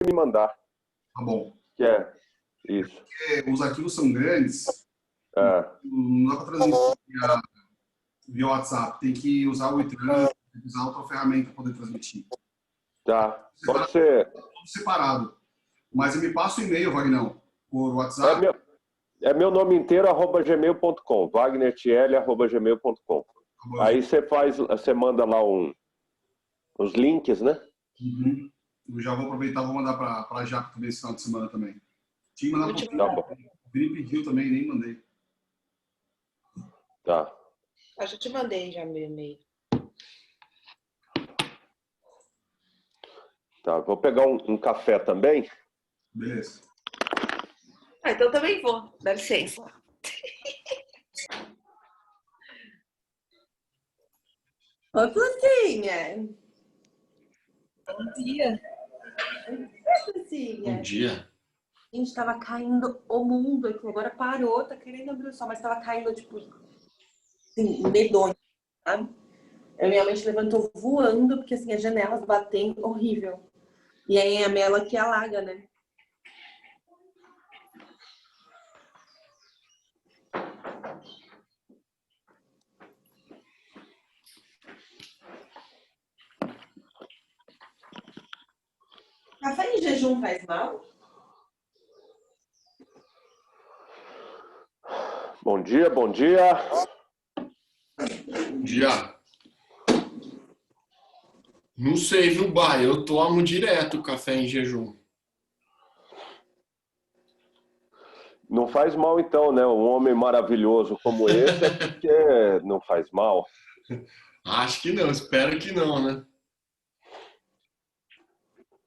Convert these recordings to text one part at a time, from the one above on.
me mandar. Tá bom. Que é isso. Porque os arquivos são grandes, É. não dá para transmitir via WhatsApp. Tem que usar o WeTrans, tem que usar outra ferramenta para poder transmitir. Tá. Pode ser. Tudo separado. Mas me passa o e-mail, Vagnão, por WhatsApp. É meu nome inteiro, @gmail.com. wagnertl@gmail.com. Aí você manda lá os links, né? Uhum. Eu já vou aproveitar, vou mandar para a Jaco também esse final de semana também. Tinha que mandar para o Felipe pediu também, nem mandei. Tá. Eu já te mandei já meu e-mail. Tá, vou pegar um café também. Beleza. Então também vou. Dá licença. Oi, Plantinha. Bom dia. Plantinha. Bom dia. Gente, tava caindo o mundo aqui. Agora parou, tá querendo abrir o sol, mas tava caindo, tipo, assim, medonho, sabe? Minha mente levantou voando, porque assim, as janelas batem horrível. E aí a mela que alaga, né? Café em jejum faz mal? Bom dia, bom dia. Bom dia. Não sei, viu, Bai? Eu tomo direto café em jejum. Não faz mal então, né? Um homem maravilhoso como esse é porque não faz mal. Acho que não, espero que não, né?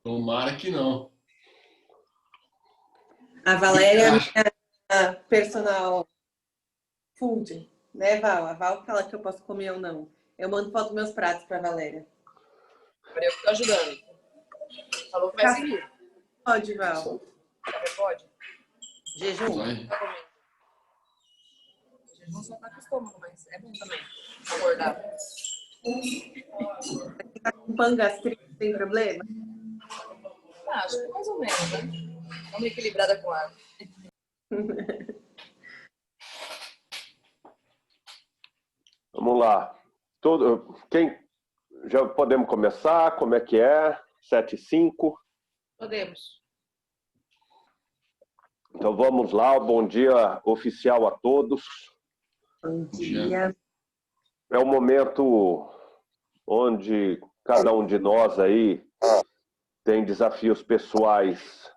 Tomara que não. A Valéria é minha personal food, né, Val? A Val fala que eu posso comer ou não. Eu mando foto dos meus pratos pra Valéria. Eu que tô ajudando. Falou que vai seguir. Pode, Val. Pode? Jejum? Vai. Jejum só tá com estômago, mas é bom também. Acordar. Tá com pangastrite, tem problema? Acho que mais ou menos, né? Vamos equilibrada com água. Vamos lá. Quem já podemos começar? Como é que é? 7h05. Podemos. Então vamos lá. Bom dia oficial a todos. Bom dia. É um momento onde cada um de nós aí tem desafios pessoais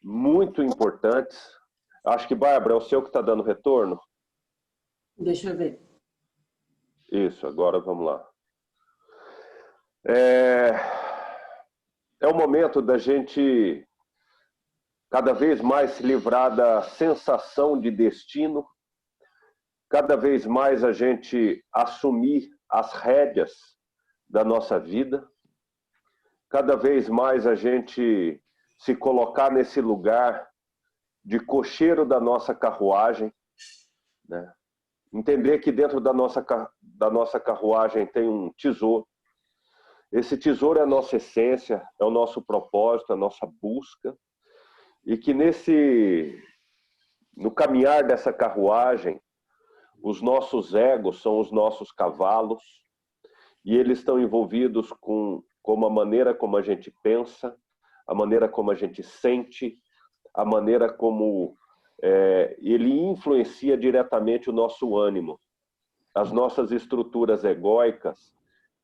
muito importantes. Acho que, Bárbara, é o seu que está dando retorno? Deixa eu ver. Isso, agora vamos lá. É o momento da gente cada vez mais se livrar da sensação de destino, cada vez mais a gente assumir as rédeas da nossa vida, cada vez mais a gente se colocar nesse lugar de cocheiro da nossa carruagem, né? Entender que dentro da nossa carruagem tem um tesouro. Esse tesouro é a nossa essência, é o nosso propósito, a nossa busca, e que no caminhar dessa carruagem, os nossos egos são os nossos cavalos, e eles estão envolvidos com a maneira como a gente pensa, a maneira como a gente sente, a maneira como ele influencia diretamente o nosso ânimo. As nossas estruturas egóicas,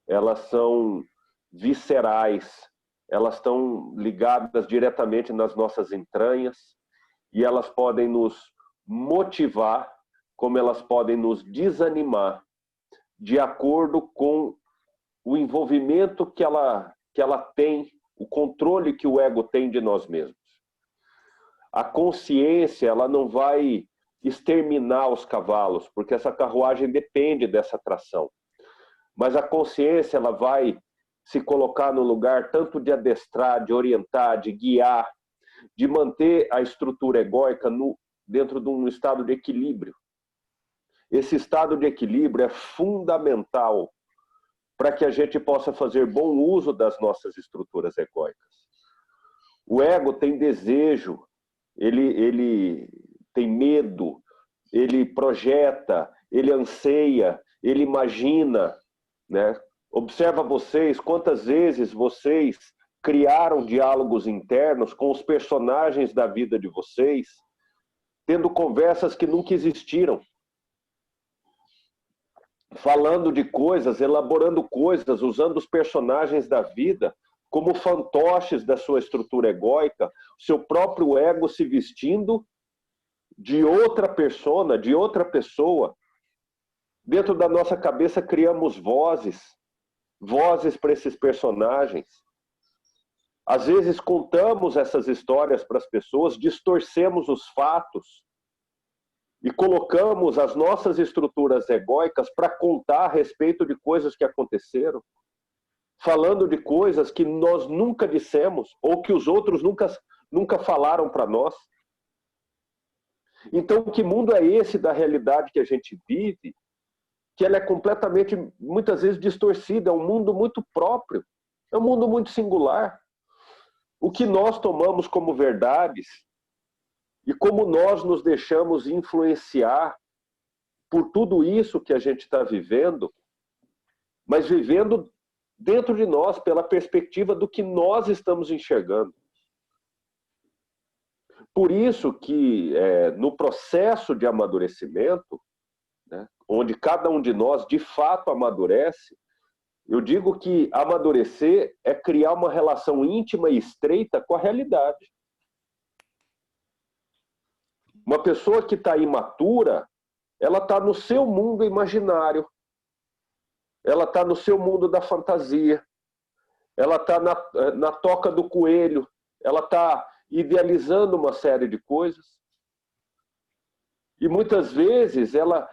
elas são viscerais, elas estão ligadas diretamente nas nossas entranhas e elas podem nos motivar, como elas podem nos desanimar, de acordo com o envolvimento que ela tem, o controle que o ego tem de nós mesmos. A consciência, ela não vai exterminar os cavalos, porque essa carruagem depende dessa tração. Mas a consciência, ela vai se colocar no lugar tanto de adestrar, de orientar, de guiar, de manter a estrutura egóica dentro de um estado de equilíbrio. Esse estado de equilíbrio é fundamental para que a gente possa fazer bom uso das nossas estruturas egóicas. O ego tem desejo, ele tem medo, ele projeta, ele anseia, ele imagina, né? Observa vocês quantas vezes vocês criaram diálogos internos com os personagens da vida de vocês, tendo conversas que nunca existiram, falando de coisas, elaborando coisas, usando os personagens da vida como fantoches da sua estrutura egóica, seu próprio ego se vestindo de outra persona, de outra pessoa. Dentro da nossa cabeça criamos vozes para esses personagens. Às vezes contamos essas histórias para as pessoas, distorcemos os fatos e colocamos as nossas estruturas egóicas para contar a respeito de coisas que aconteceram, falando de coisas que nós nunca dissemos ou que os outros nunca falaram para nós. Então, que mundo é esse da realidade que a gente vive, que ela é completamente, muitas vezes, distorcida? É um mundo muito próprio, é um mundo muito singular. O que nós tomamos como verdades e como nós nos deixamos influenciar por tudo isso que a gente está vivendo, mas vivendo dentro de nós, pela perspectiva do que nós estamos enxergando. Por isso que no processo de amadurecimento, né, onde cada um de nós de fato amadurece, eu digo que amadurecer é criar uma relação íntima e estreita com a realidade. Uma pessoa que está imatura, ela está no seu mundo imaginário, ela está no seu mundo da fantasia, ela está na toca do coelho, ela está idealizando uma série de coisas. E muitas vezes ela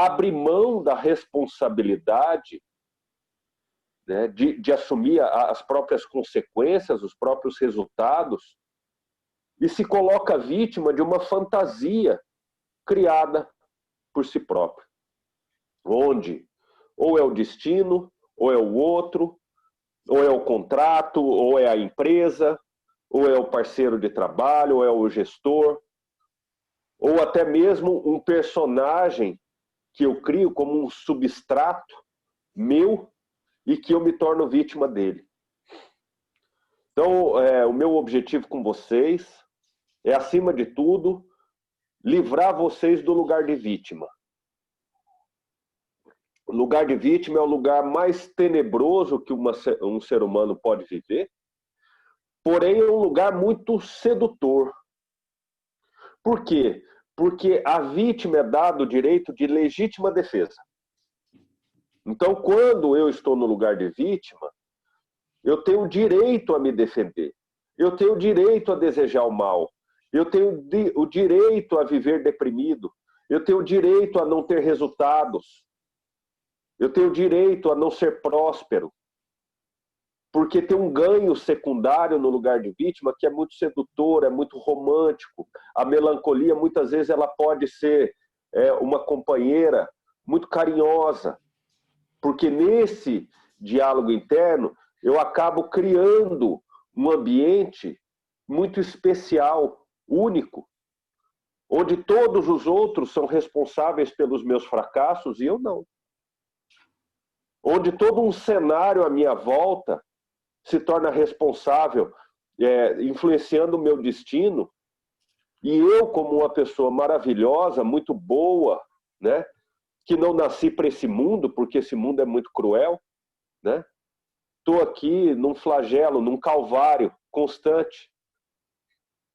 abre mão da responsabilidade, né, de assumir as próprias consequências, os próprios resultados, e se coloca vítima de uma fantasia criada por si própria, onde ou é o destino, ou é o outro, ou é o contrato, ou é a empresa, ou é o parceiro de trabalho, ou é o gestor, ou até mesmo um personagem que eu crio como um substrato meu e que eu me torno vítima dele. Então, o meu objetivo com vocês é, acima de tudo, livrar vocês do lugar de vítima. O lugar de vítima é o lugar mais tenebroso que um ser humano pode viver, porém é um lugar muito sedutor. Por quê? Porque a vítima é dado o direito de legítima defesa. Então, quando eu estou no lugar de vítima, eu tenho o direito a me defender. Eu tenho o direito a desejar o mal. Eu tenho o direito a viver deprimido. Eu tenho o direito a não ter resultados. Eu tenho o direito a não ser próspero. Porque tem um ganho secundário no lugar de vítima que é muito sedutor, é muito romântico. A melancolia, muitas vezes, ela pode ser uma companheira muito carinhosa. Porque nesse diálogo interno, eu acabo criando um ambiente muito especial, único, onde todos os outros são responsáveis pelos meus fracassos e eu não. Onde todo um cenário à minha volta se torna responsável, influenciando o meu destino, e eu, como uma pessoa maravilhosa, muito boa, né, que não nasci para esse mundo, porque esse mundo é muito cruel, né? Estou aqui num flagelo, num calvário constante.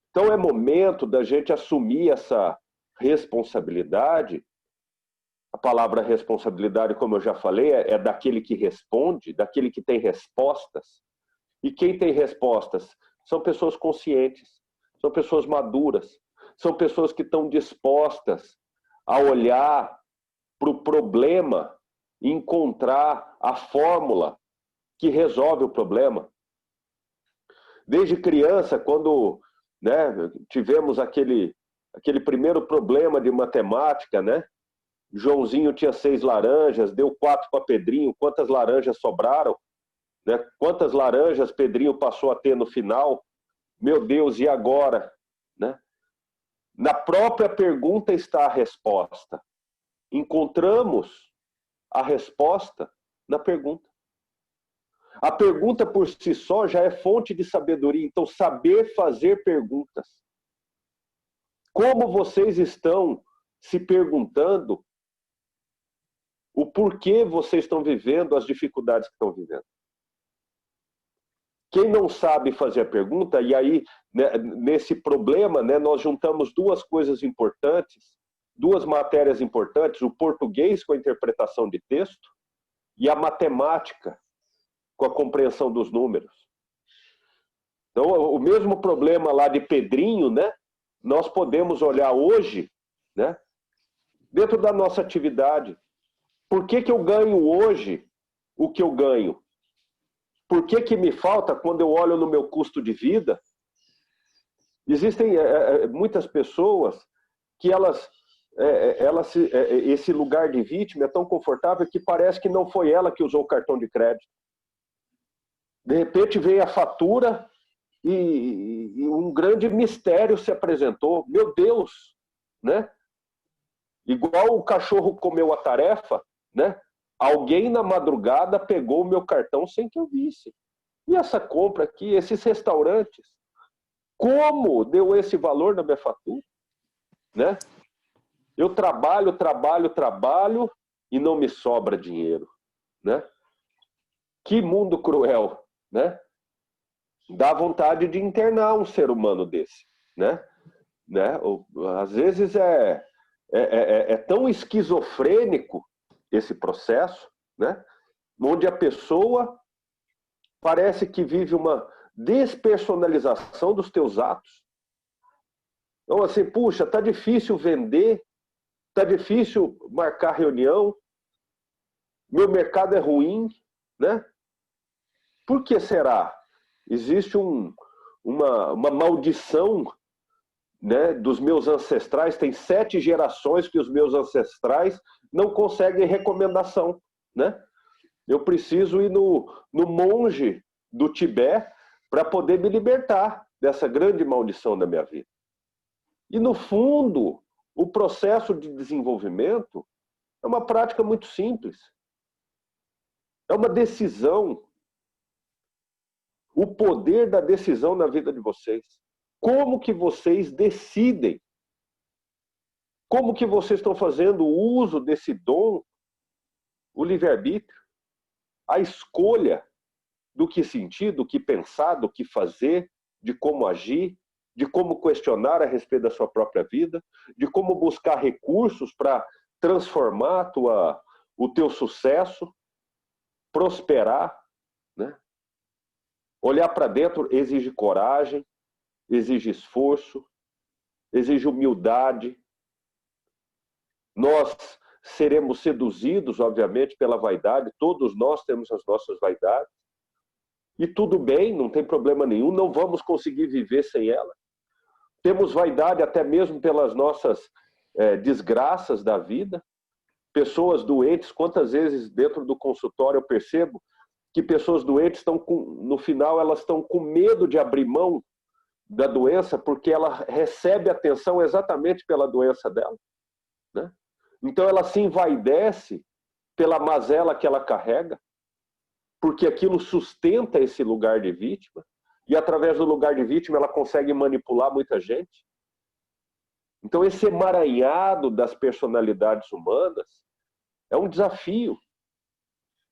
Então é momento da gente assumir essa responsabilidade. A palavra responsabilidade, como eu já falei, é daquele que responde, daquele que tem respostas. E quem tem respostas são pessoas conscientes, são pessoas maduras, são pessoas que estão dispostas a olhar para o problema e encontrar a fórmula que resolve o problema. Desde criança, quando, né, tivemos aquele primeiro problema de matemática, né? Joãozinho tinha 6 laranjas, deu 4 para Pedrinho, quantas laranjas sobraram? Né? Quantas laranjas Pedrinho passou a ter no final? Meu Deus, e agora? Né? Na própria pergunta está a resposta. Encontramos a resposta na pergunta. A pergunta por si só já é fonte de sabedoria. Então, saber fazer perguntas. Como vocês estão se perguntando o porquê vocês estão vivendo as dificuldades que estão vivendo? Quem não sabe fazer a pergunta, e aí, né, nesse problema, né, nós juntamos duas coisas importantes, duas matérias importantes, o português com a interpretação de texto e a matemática com a compreensão dos números. Então, o mesmo problema lá de Pedrinho, né, nós podemos olhar hoje, né, dentro da nossa atividade. Por que eu ganho hoje o que eu ganho? Por que me falta quando eu olho no meu custo de vida? Existem muitas pessoas que esse lugar de vítima é tão confortável que parece que não foi ela que usou o cartão de crédito. De repente vem a fatura e um grande mistério se apresentou. Meu Deus, né? Igual o cachorro comeu a tarefa, né? Alguém na madrugada pegou o meu cartão sem que eu visse. E essa compra aqui, esses restaurantes, como deu esse valor na minha fatura? Né? Eu trabalho e não me sobra dinheiro. Né? Que mundo cruel. Né? Dá vontade de internar um ser humano desse. Né? Às vezes é tão esquizofrênico esse processo, né? Onde a pessoa parece que vive uma despersonalização dos teus atos. Então, assim, puxa, tá difícil vender, tá difícil marcar reunião, meu mercado é ruim, né? Por que será? Existe uma maldição, né, dos meus ancestrais. Tem 7 gerações que os meus ancestrais não conseguem recomendação, né? Eu preciso ir no monge do Tibete para poder me libertar dessa grande maldição da minha vida. E, no fundo, o processo de desenvolvimento é uma prática muito simples. É uma decisão. O poder da decisão na vida de vocês. Como que vocês decidem? Como que vocês estão fazendo uso desse dom, o livre-arbítrio, a escolha do que sentir, do que pensar, do que fazer, de como agir, de como questionar a respeito da sua própria vida, de como buscar recursos para transformar o teu sucesso, prosperar, né? Olhar para dentro exige coragem, exige esforço, exige humildade. Nós seremos seduzidos, obviamente, pela vaidade. Todos nós temos as nossas vaidades. E tudo bem, não tem problema nenhum, não vamos conseguir viver sem ela. Temos vaidade até mesmo pelas nossas desgraças da vida. Pessoas doentes, quantas vezes dentro do consultório eu percebo que pessoas doentes estão no final elas estão com medo de abrir mão da doença porque ela recebe atenção exatamente pela doença dela, né? Então ela se envaidece pela mazela que ela carrega, porque aquilo sustenta esse lugar de vítima, e através do lugar de vítima ela consegue manipular muita gente. Então esse emaranhado das personalidades humanas é um desafio.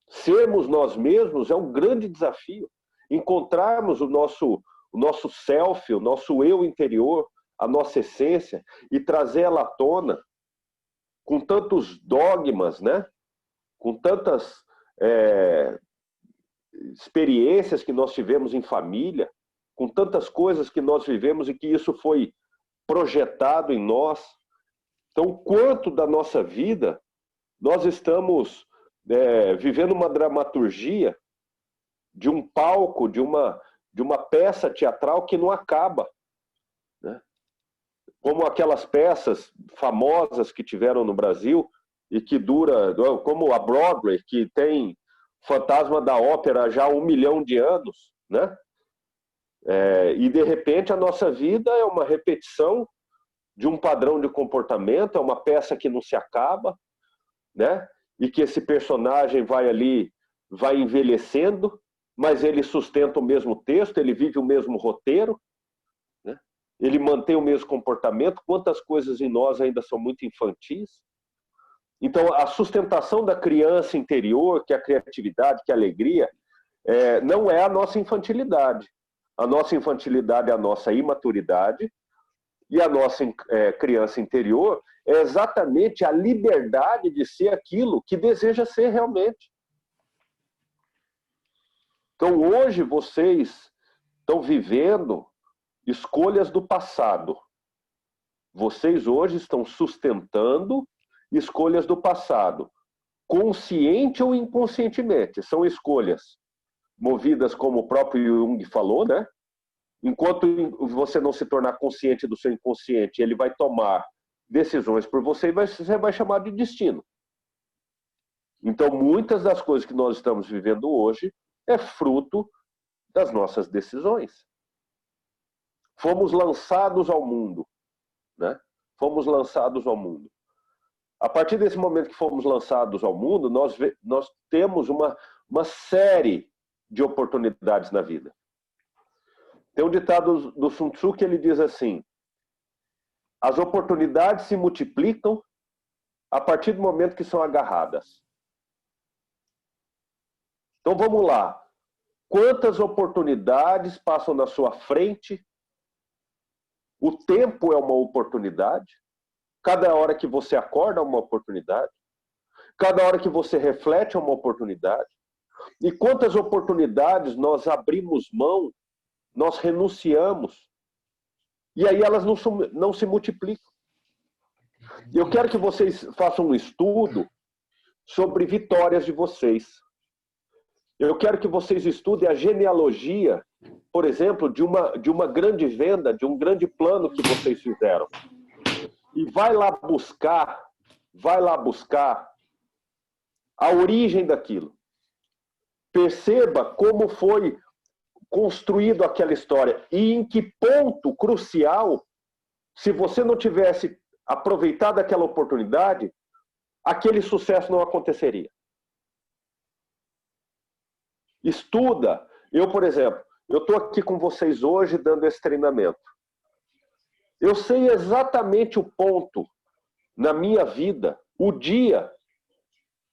Sermos nós mesmos é um grande desafio. Encontrarmos o nosso self, o nosso eu interior, a nossa essência, e trazer ela à tona com tantos dogmas, né? Com tantas experiências que nós tivemos em família, com tantas coisas que nós vivemos e que isso foi projetado em nós. Então, o quanto da nossa vida nós estamos vivendo uma dramaturgia de um palco, de uma peça teatral que não acaba, né? Como aquelas peças famosas que tiveram no Brasil e que dura, como a Broadway, que tem Fantasma da Ópera já há 1 milhão de anos, né? E, de repente, a nossa vida é uma repetição de um padrão de comportamento, é uma peça que não se acaba, né? E que esse personagem vai envelhecendo, mas ele sustenta o mesmo texto, ele vive o mesmo roteiro, né? Ele mantém o mesmo comportamento. Quantas coisas em nós ainda são muito infantis? Então, a sustentação da criança interior, que é a criatividade, que é a alegria, não é a nossa infantilidade. A nossa infantilidade é a nossa imaturidade, e a nossa criança interior é exatamente a liberdade de ser aquilo que deseja ser realmente. Então, hoje, vocês estão vivendo escolhas do passado. Vocês hoje estão sustentando escolhas do passado, consciente ou inconscientemente. São escolhas movidas, como o próprio Jung falou, né? Enquanto você não se tornar consciente do seu inconsciente, ele vai tomar decisões por você e você vai chamar de destino. Então, muitas das coisas que nós estamos vivendo hoje é fruto das nossas decisões. Fomos lançados ao mundo, né? Fomos lançados ao mundo. A partir desse momento que fomos lançados ao mundo, nós temos uma série de oportunidades na vida. Tem um ditado do Sun Tzu que ele diz assim: as oportunidades se multiplicam a partir do momento que são agarradas. Então vamos lá. Quantas oportunidades passam na sua frente? O tempo é uma oportunidade. Cada hora que você acorda é uma oportunidade. Cada hora que você reflete é uma oportunidade. E quantas oportunidades nós abrimos mão, nós renunciamos, e aí elas não se multiplicam. Eu quero que vocês façam um estudo sobre vitórias de vocês. Eu quero que vocês estudem a genealogia, por exemplo, de uma grande venda, de um grande plano que vocês fizeram. E vai lá buscar a origem daquilo. Perceba como foi construído aquela história e em que ponto crucial, se você não tivesse aproveitado aquela oportunidade, aquele sucesso não aconteceria. Estuda. Eu, por exemplo, eu estou aqui com vocês hoje dando esse treinamento. Eu sei exatamente o ponto na minha vida, o dia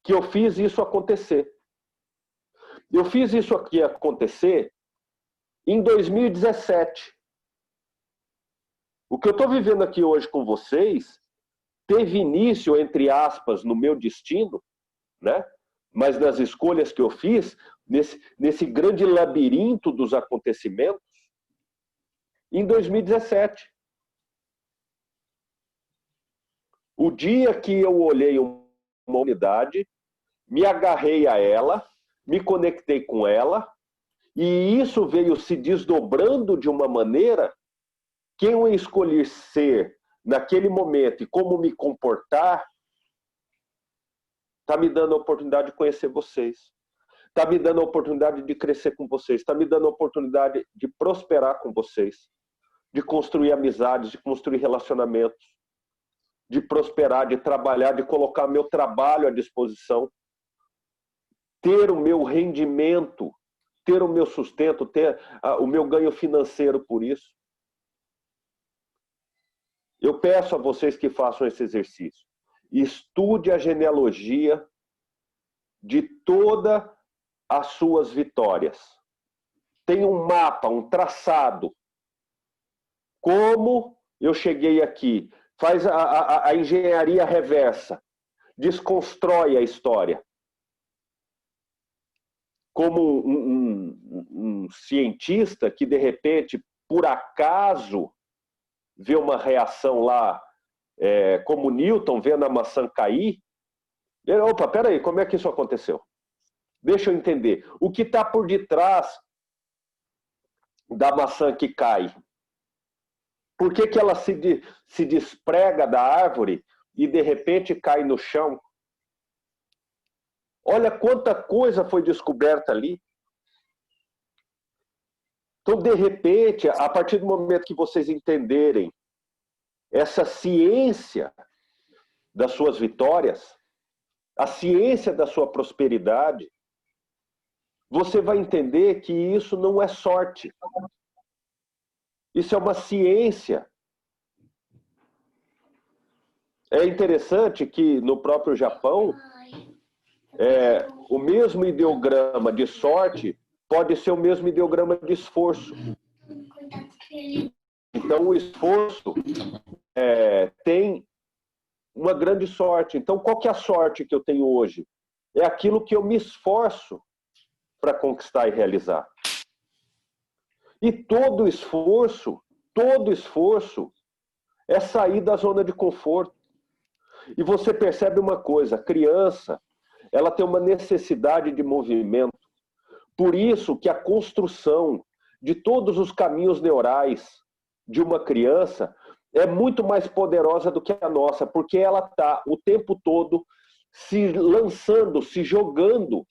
que eu fiz isso acontecer. Eu fiz isso aqui acontecer em 2017. O que eu estou vivendo aqui hoje com vocês teve início, entre aspas, no meu destino, né? Mas nas escolhas que eu fiz, nesse grande labirinto dos acontecimentos, em 2017. O dia que eu olhei uma unidade, me agarrei a ela, me conectei com ela, e isso veio se desdobrando de uma maneira que eu escolhi ser naquele momento e como me comportar, está me dando a oportunidade de conhecer vocês. Está me dando a oportunidade de crescer com vocês. Está me dando a oportunidade de prosperar com vocês. De construir amizades, de construir relacionamentos. De prosperar, de trabalhar, de colocar meu trabalho à disposição. Ter o meu rendimento, ter o meu sustento, ter o meu ganho financeiro por isso. Eu peço a vocês que façam esse exercício. Estude a genealogia de todas as suas vitórias. Tem um mapa, um traçado. Como eu cheguei aqui. Faz a engenharia reversa. Desconstrói a história. Como um cientista que, de repente, por acaso, vê uma reação lá, como Newton vendo a maçã cair. Opa, peraí, como é que isso aconteceu? Deixa eu entender. O que está por detrás da maçã que cai? Por que ela se desprega da árvore e, de repente, cai no chão? Olha quanta coisa foi descoberta ali. Então, de repente, a partir do momento que vocês entenderem essa ciência das suas vitórias, a ciência da sua prosperidade, você vai entender que isso não é sorte. Isso é uma ciência. É interessante que no próprio Japão, o mesmo ideograma de sorte pode ser o mesmo ideograma de esforço. Então, o esforço tem uma grande sorte. Então, qual que é a sorte que eu tenho hoje? É aquilo que eu me esforço para conquistar e realizar. E todo esforço é sair da zona de conforto. E você percebe uma coisa, a criança, ela tem uma necessidade de movimento. Por isso que a construção de todos os caminhos neurais de uma criança é muito mais poderosa do que a nossa, porque ela está o tempo todo se lançando, se jogando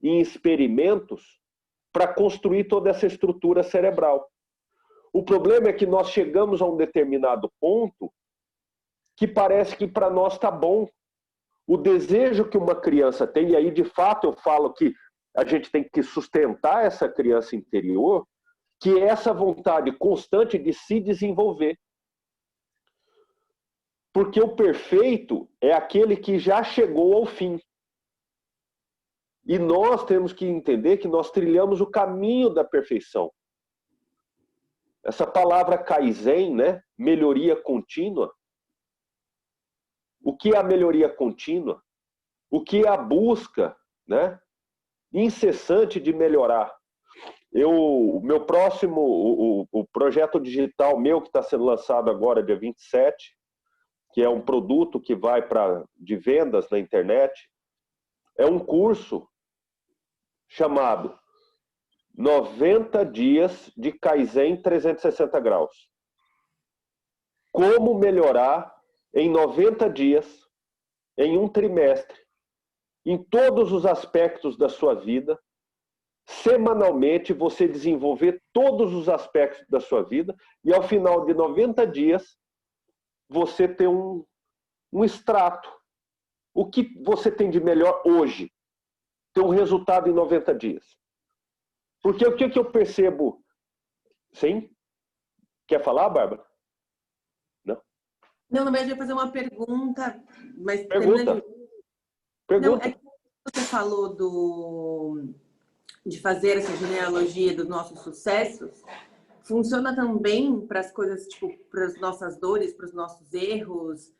em experimentos para construir toda essa estrutura cerebral. O problema é que nós chegamos a um determinado ponto que parece que para nós está bom. O desejo que uma criança tem, e aí de fato eu falo que a gente tem que sustentar essa criança interior, que é essa vontade constante de se desenvolver. Porque o perfeito é aquele que já chegou ao fim. E nós temos que entender que nós trilhamos o caminho da perfeição. Essa palavra Kaizen, né? Melhoria contínua. O que é a melhoria contínua? O que é a busca, né, incessante de melhorar? O meu próximo, o projeto digital meu que está sendo lançado agora, dia 27, que é um produto que vai de vendas na internet, é um curso chamado 90 dias de Kaizen 360 graus. Como melhorar em 90 dias, em um trimestre, em todos os aspectos da sua vida, semanalmente você desenvolver todos os aspectos da sua vida e ao final de 90 dias você ter um extrato. O que você tem de melhor hoje? Ter um resultado em 90 dias. Porque o que eu percebo? Sim? Quer falar, Bárbara? Não, na verdade eu ia fazer uma pergunta, mas... Pergunta. Não, é que você falou de fazer essa genealogia dos nossos sucessos, funciona também para as coisas, tipo, para as nossas dores, para os nossos erros,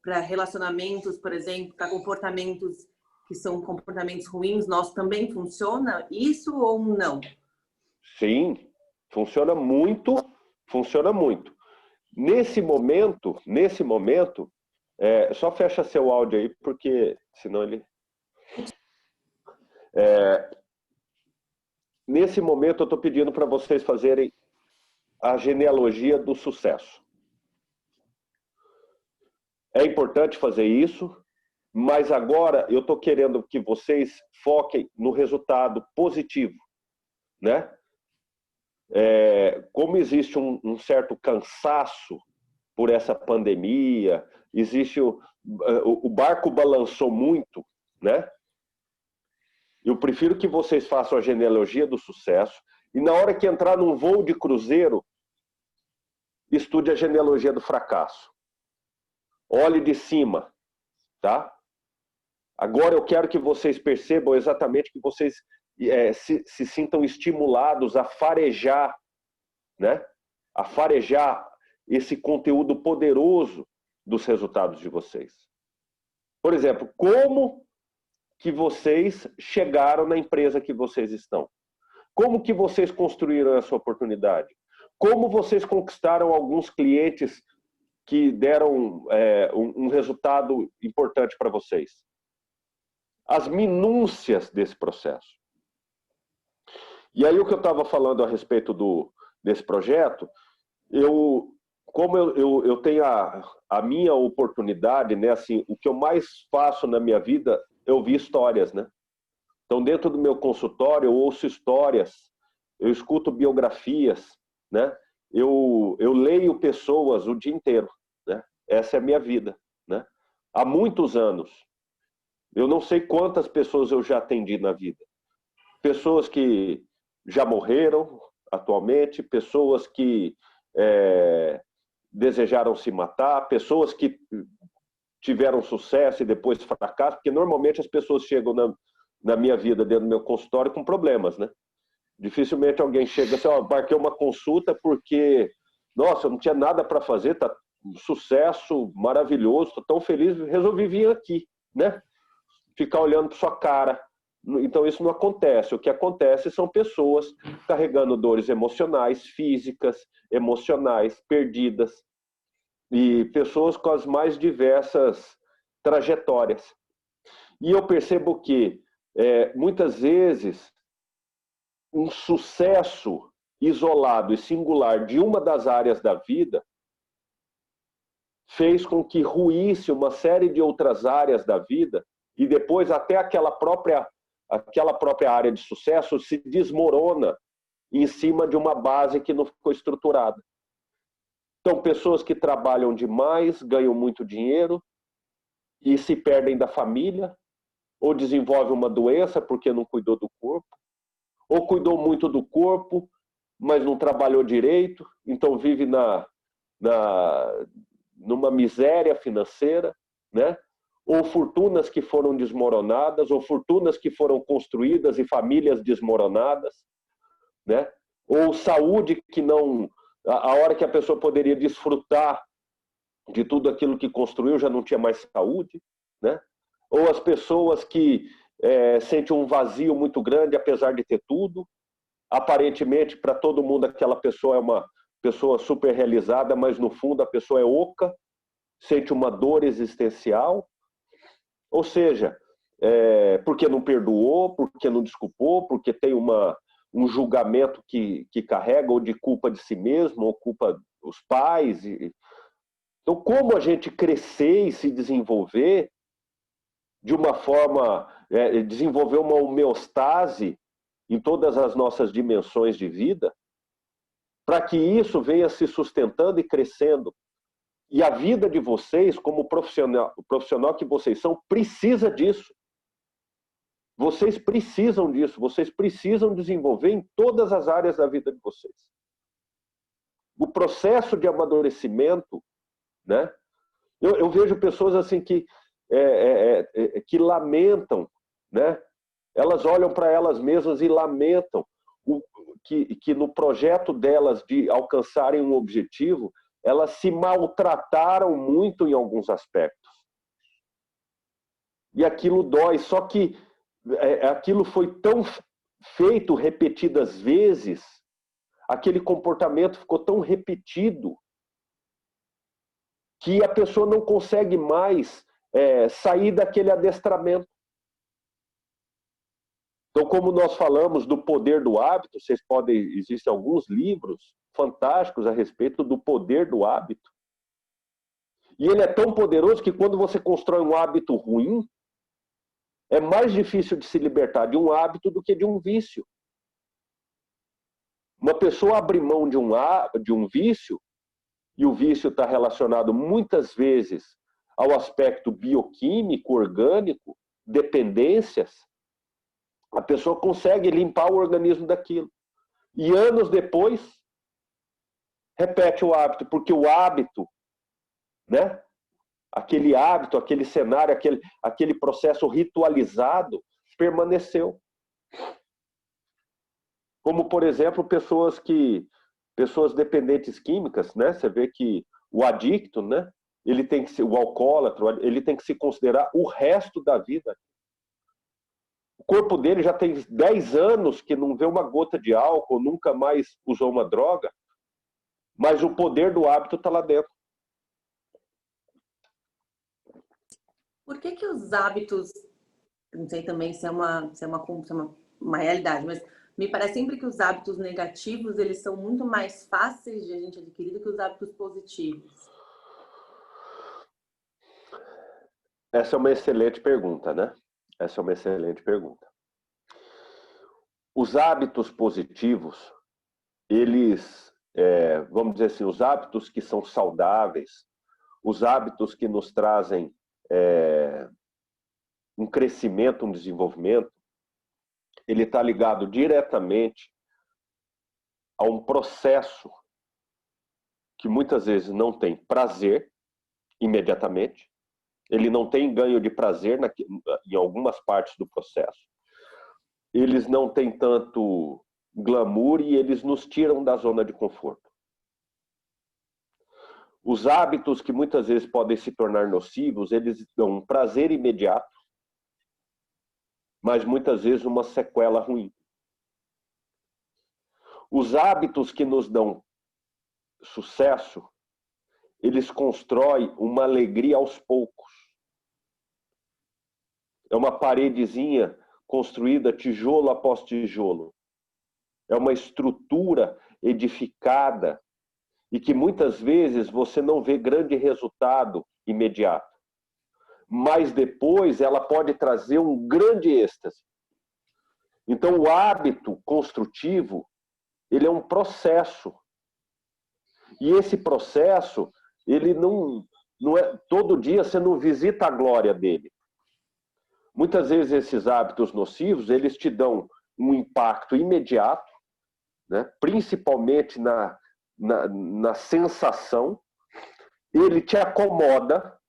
para relacionamentos, por exemplo, para comportamentos que são comportamentos ruins, nós também funciona isso ou não? Sim, funciona muito, funciona muito. Nesse momento, só fecha seu áudio aí, porque senão ele... Nesse momento eu estou pedindo para vocês fazerem a genealogia do sucesso. É importante fazer isso, mas agora eu estou querendo que vocês foquem no resultado positivo, né? Como existe um certo cansaço por essa pandemia, existe o barco balançou muito, né? Eu prefiro que vocês façam a genealogia do sucesso e na hora que entrar num voo de cruzeiro, estude a genealogia do fracasso. Olhe de cima, tá? Agora eu quero que vocês percebam exatamente que vocês se sintam estimulados a farejar, né? A farejar esse conteúdo poderoso dos resultados de vocês. Por exemplo, como que vocês chegaram na empresa que vocês estão? Como que vocês construíram essa oportunidade? Como vocês conquistaram alguns clientes que deram um resultado importante para vocês? As minúcias desse processo. E aí o que eu estava falando a respeito desse projeto, como eu tenho a minha oportunidade, né, assim, o que eu mais faço na minha vida é ouvir histórias, né? Então, dentro do meu consultório, eu ouço histórias, eu escuto biografias, né? Eu leio pessoas o dia inteiro, né? Essa é a minha vida, né? Há muitos anos. Eu não sei quantas pessoas eu já atendi na vida. Pessoas que já morreram atualmente, pessoas que desejaram se matar, pessoas que tiveram sucesso e depois fracasso, porque normalmente as pessoas chegam na minha vida, dentro do meu consultório, com problemas, né? Dificilmente alguém chega assim, ó, marquei uma consulta porque, nossa, eu não tinha nada para fazer, tá um sucesso maravilhoso, estou tão feliz, resolvi vir aqui, né? Ficar olhando para sua cara. Então isso não acontece. O que acontece são pessoas carregando dores emocionais, físicas, emocionais, perdidas, e pessoas com as mais diversas trajetórias. E eu percebo que, muitas vezes, um sucesso isolado e singular de uma das áreas da vida fez com que ruísse uma série de outras áreas da vida e depois até aquela própria área de sucesso se desmorona em cima de uma base que não ficou estruturada. Então, pessoas que trabalham demais, ganham muito dinheiro e se perdem da família, ou desenvolvem uma doença porque não cuidou do corpo, ou cuidou muito do corpo, mas não trabalhou direito, então vive numa miséria financeira, né? Ou fortunas que foram desmoronadas, ou fortunas que foram construídas e famílias desmoronadas, né? Ou saúde que não... A hora que a pessoa poderia desfrutar de tudo aquilo que construiu, já não tinha mais saúde, né? Ou as pessoas que sentem um vazio muito grande, apesar de ter tudo. Aparentemente, para todo mundo, aquela pessoa é uma pessoa super realizada, mas no fundo a pessoa é oca, sente uma dor existencial. Ou seja, porque não perdoou, porque não desculpou, porque tem um julgamento que carrega, ou de culpa de si mesmo, ou culpa dos pais. Então, como a gente crescer e se desenvolver de uma forma, desenvolver uma homeostase em todas as nossas dimensões de vida, para que isso venha se sustentando e crescendo. E a vida de vocês, como profissional que vocês são, precisa disso. Vocês precisam disso, vocês precisam desenvolver em todas as áreas da vida de vocês. O processo de amadurecimento, né? Eu vejo pessoas assim que lamentam, né? Elas olham para elas mesmas e lamentam que no projeto delas de alcançarem um objetivo, elas se maltrataram muito em alguns aspectos. E aquilo dói, só que aquilo foi tão feito repetidas vezes, aquele comportamento ficou tão repetido, que a pessoa não consegue mais sair daquele adestramento. Então, como nós falamos do poder do hábito, existem alguns livros fantásticos a respeito do poder do hábito. E ele é tão poderoso que quando você constrói um hábito ruim, é mais difícil de se libertar de um hábito do que de um vício. Uma pessoa abre mão de um vício, e o vício está relacionado muitas vezes ao aspecto bioquímico, orgânico, dependências, a pessoa consegue limpar o organismo daquilo. E anos depois, repete o hábito, porque o hábito, né? Aquele hábito, aquele cenário, aquele processo ritualizado permaneceu. Como, por exemplo, pessoas dependentes químicas, né? Você vê que o adicto, né? Ele tem que ser, o alcoólatra, ele tem que se considerar o resto da vida. O corpo dele já tem 10 anos que não vê uma gota de álcool, nunca mais usou uma droga, mas o poder do hábito está lá dentro. Por que os hábitos, não sei também se é uma realidade, mas me parece sempre que os hábitos negativos, eles são muito mais fáceis de a gente adquirir do que os hábitos positivos? Essa é uma excelente pergunta, né? Essa é uma excelente pergunta. os hábitos positivos, eles, vamos dizer assim, os hábitos que são saudáveis, os hábitos que nos trazem um crescimento, um desenvolvimento, ele está ligado diretamente a um processo que muitas vezes não tem prazer imediatamente, ele não tem ganho de prazer em algumas partes do processo, eles não têm tanto glamour e eles nos tiram da zona de conforto. Os hábitos que muitas vezes podem se tornar nocivos, eles dão um prazer imediato, mas muitas vezes uma sequela ruim. Os hábitos que nos dão sucesso, eles constroem uma alegria aos poucos. É uma paredezinha construída tijolo após tijolo. É uma estrutura edificada e que muitas vezes você não vê grande resultado imediato. Mas depois ela pode trazer um grande êxtase. Então o hábito construtivo, ele é um processo. E esse processo, ele não é todo dia você não visita a glória dele. Muitas vezes esses hábitos nocivos, eles te dão um impacto imediato, né? Principalmente na sensação, ele te acomoda,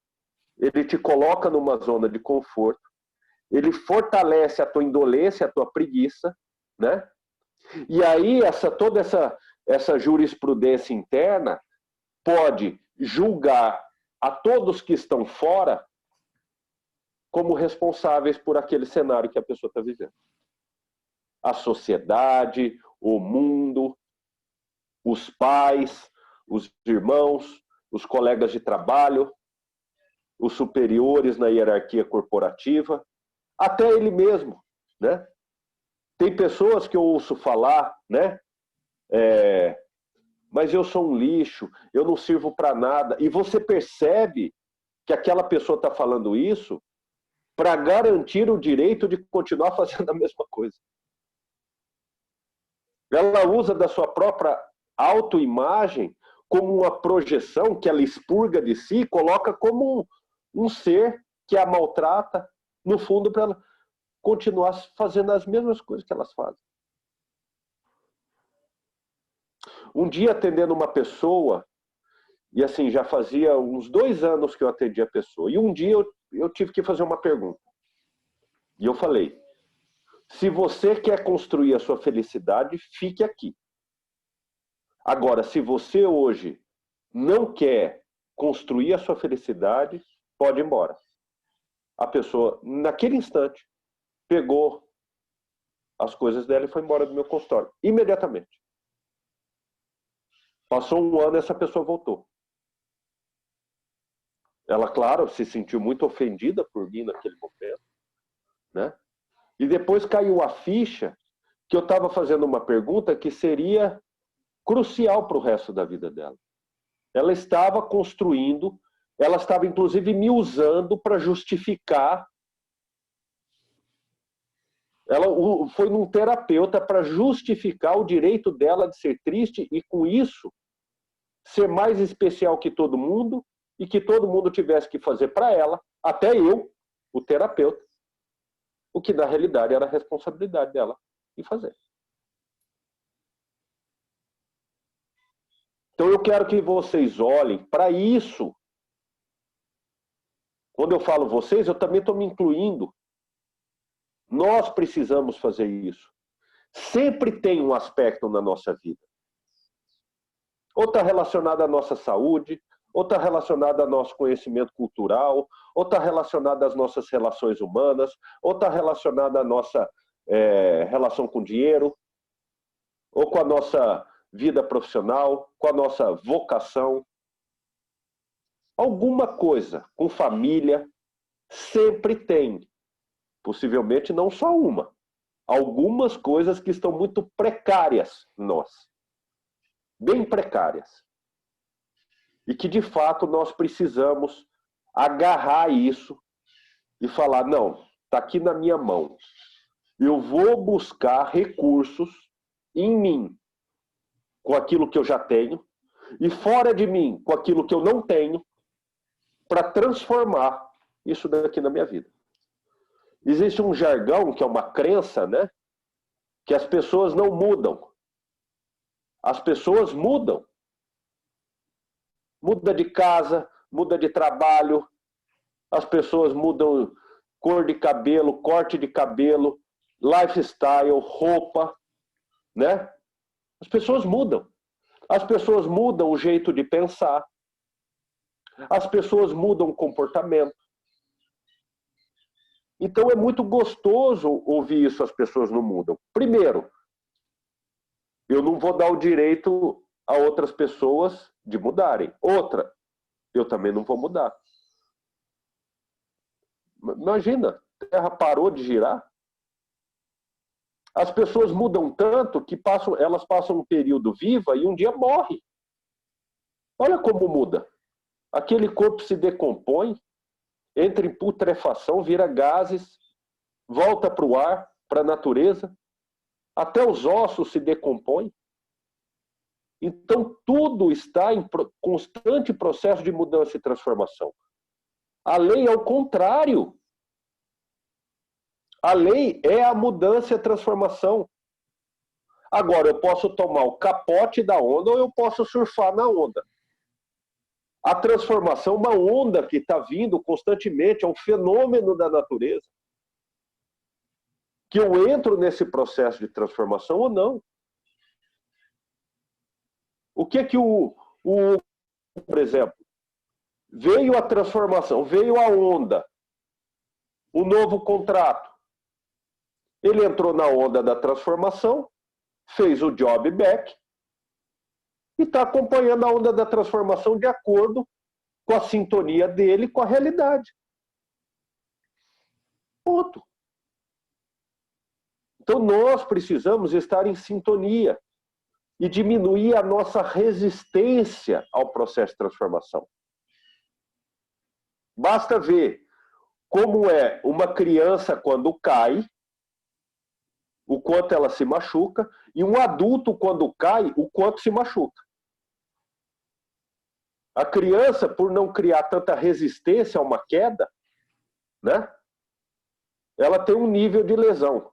ele te coloca numa zona de conforto, ele fortalece a tua indolência, a tua preguiça, né? E aí toda essa jurisprudência interna pode julgar a todos que estão fora como responsáveis por aquele cenário que a pessoa está vivendo. A sociedade, o mundo, os pais, os irmãos, os colegas de trabalho, os superiores na hierarquia corporativa, até ele mesmo, né? Tem pessoas que eu ouço falar, né? Mas eu sou um lixo, eu não sirvo para nada. E você percebe que aquela pessoa está falando isso para garantir o direito de continuar fazendo a mesma coisa. Ela usa da sua própria autoimagem como uma projeção que ela expurga de si e coloca como um ser que a maltrata, no fundo, para ela continuar fazendo as mesmas coisas que elas fazem. Um dia atendendo uma pessoa, e assim, já fazia uns 2 anos que eu atendi a pessoa, e um dia eu tive que fazer uma pergunta. E eu falei, se você quer construir a sua felicidade, fique aqui. Agora, se você hoje não quer construir a sua felicidade, pode ir embora. A pessoa, naquele instante, pegou as coisas dela e foi embora do meu consultório. Imediatamente. Passou 1 ano e essa pessoa voltou. Ela, claro, se sentiu muito ofendida por mim naquele momento, né? E depois caiu a ficha que eu estava fazendo uma pergunta que seria crucial para o resto da vida dela. Ela estava construindo, ela estava inclusive me usando para justificar. Ela foi num terapeuta para justificar o direito dela de ser triste e, com isso, ser mais especial que todo mundo e que todo mundo tivesse que fazer para ela, até eu, o terapeuta, o que na realidade era a responsabilidade dela em fazer. Então eu quero que vocês olhem para isso. Quando eu falo vocês, eu também estou me incluindo. Nós precisamos fazer isso. Sempre tem um aspecto na nossa vida. Ou está relacionado à nossa saúde, ou está relacionado ao nosso conhecimento cultural, ou está relacionado às nossas relações humanas, ou está relacionado à nossa relação com dinheiro, ou com a nossa vida profissional, com a nossa vocação. Alguma coisa com família sempre tem. Possivelmente não só uma. Algumas coisas que estão muito precárias em nós. Bem precárias. E que, de fato, nós precisamos agarrar isso e falar, não, está aqui na minha mão. Eu vou buscar recursos em mim, com aquilo que eu já tenho, e fora de mim, com aquilo que eu não tenho, para transformar isso daqui na minha vida. Existe um jargão, que é uma crença, né? Que as pessoas não mudam. As pessoas mudam. Muda de casa, muda de trabalho, as pessoas mudam cor de cabelo, corte de cabelo, lifestyle, roupa, né? As pessoas mudam. As pessoas mudam o jeito de pensar. As pessoas mudam o comportamento. Então é muito gostoso ouvir isso, as pessoas não mudam. Primeiro, eu não vou dar o direito a outras pessoas de mudarem. Outra, eu também não vou mudar. Imagina, a Terra parou de girar. As pessoas mudam tanto que elas passam um período viva e um dia morre. Olha como muda. Aquele corpo se decompõe, entra em putrefação, vira gases, volta para o ar, para a natureza. Até os ossos se decompõem. Então, tudo está em constante processo de mudança e transformação. A lei é o contrário. A lei é a mudança e a transformação. Agora, eu posso tomar o capote da onda ou eu posso surfar na onda. A transformação é uma onda que está vindo constantemente, é um fenômeno da natureza. Que eu entro nesse processo de transformação ou não. O que por exemplo, veio a transformação, veio a onda, o novo contrato. Ele entrou na onda da transformação, fez o job back e está acompanhando a onda da transformação de acordo com a sintonia dele com a realidade. Ponto. Então nós precisamos estar em sintonia e diminuir a nossa resistência ao processo de transformação. Basta ver como é uma criança quando cai, o quanto ela se machuca, e um adulto quando cai, o quanto se machuca. A criança, por não criar tanta resistência a uma queda, né, ela tem um nível de lesão.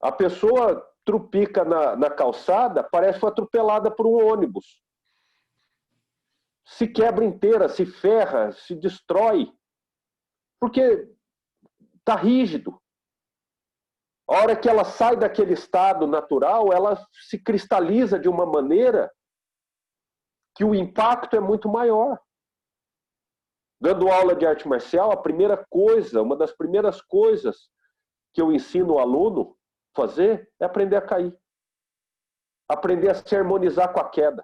A pessoa trupica na calçada, parece que foi atropelada por um ônibus. Se quebra inteira, se ferra, se destrói. Porque está rígido. A hora que ela sai daquele estado natural, ela se cristaliza de uma maneira que o impacto é muito maior. Dando aula de arte marcial, a primeira coisa, uma das primeiras coisas que eu ensino o aluno a fazer é aprender a cair. Aprender a se harmonizar com a queda.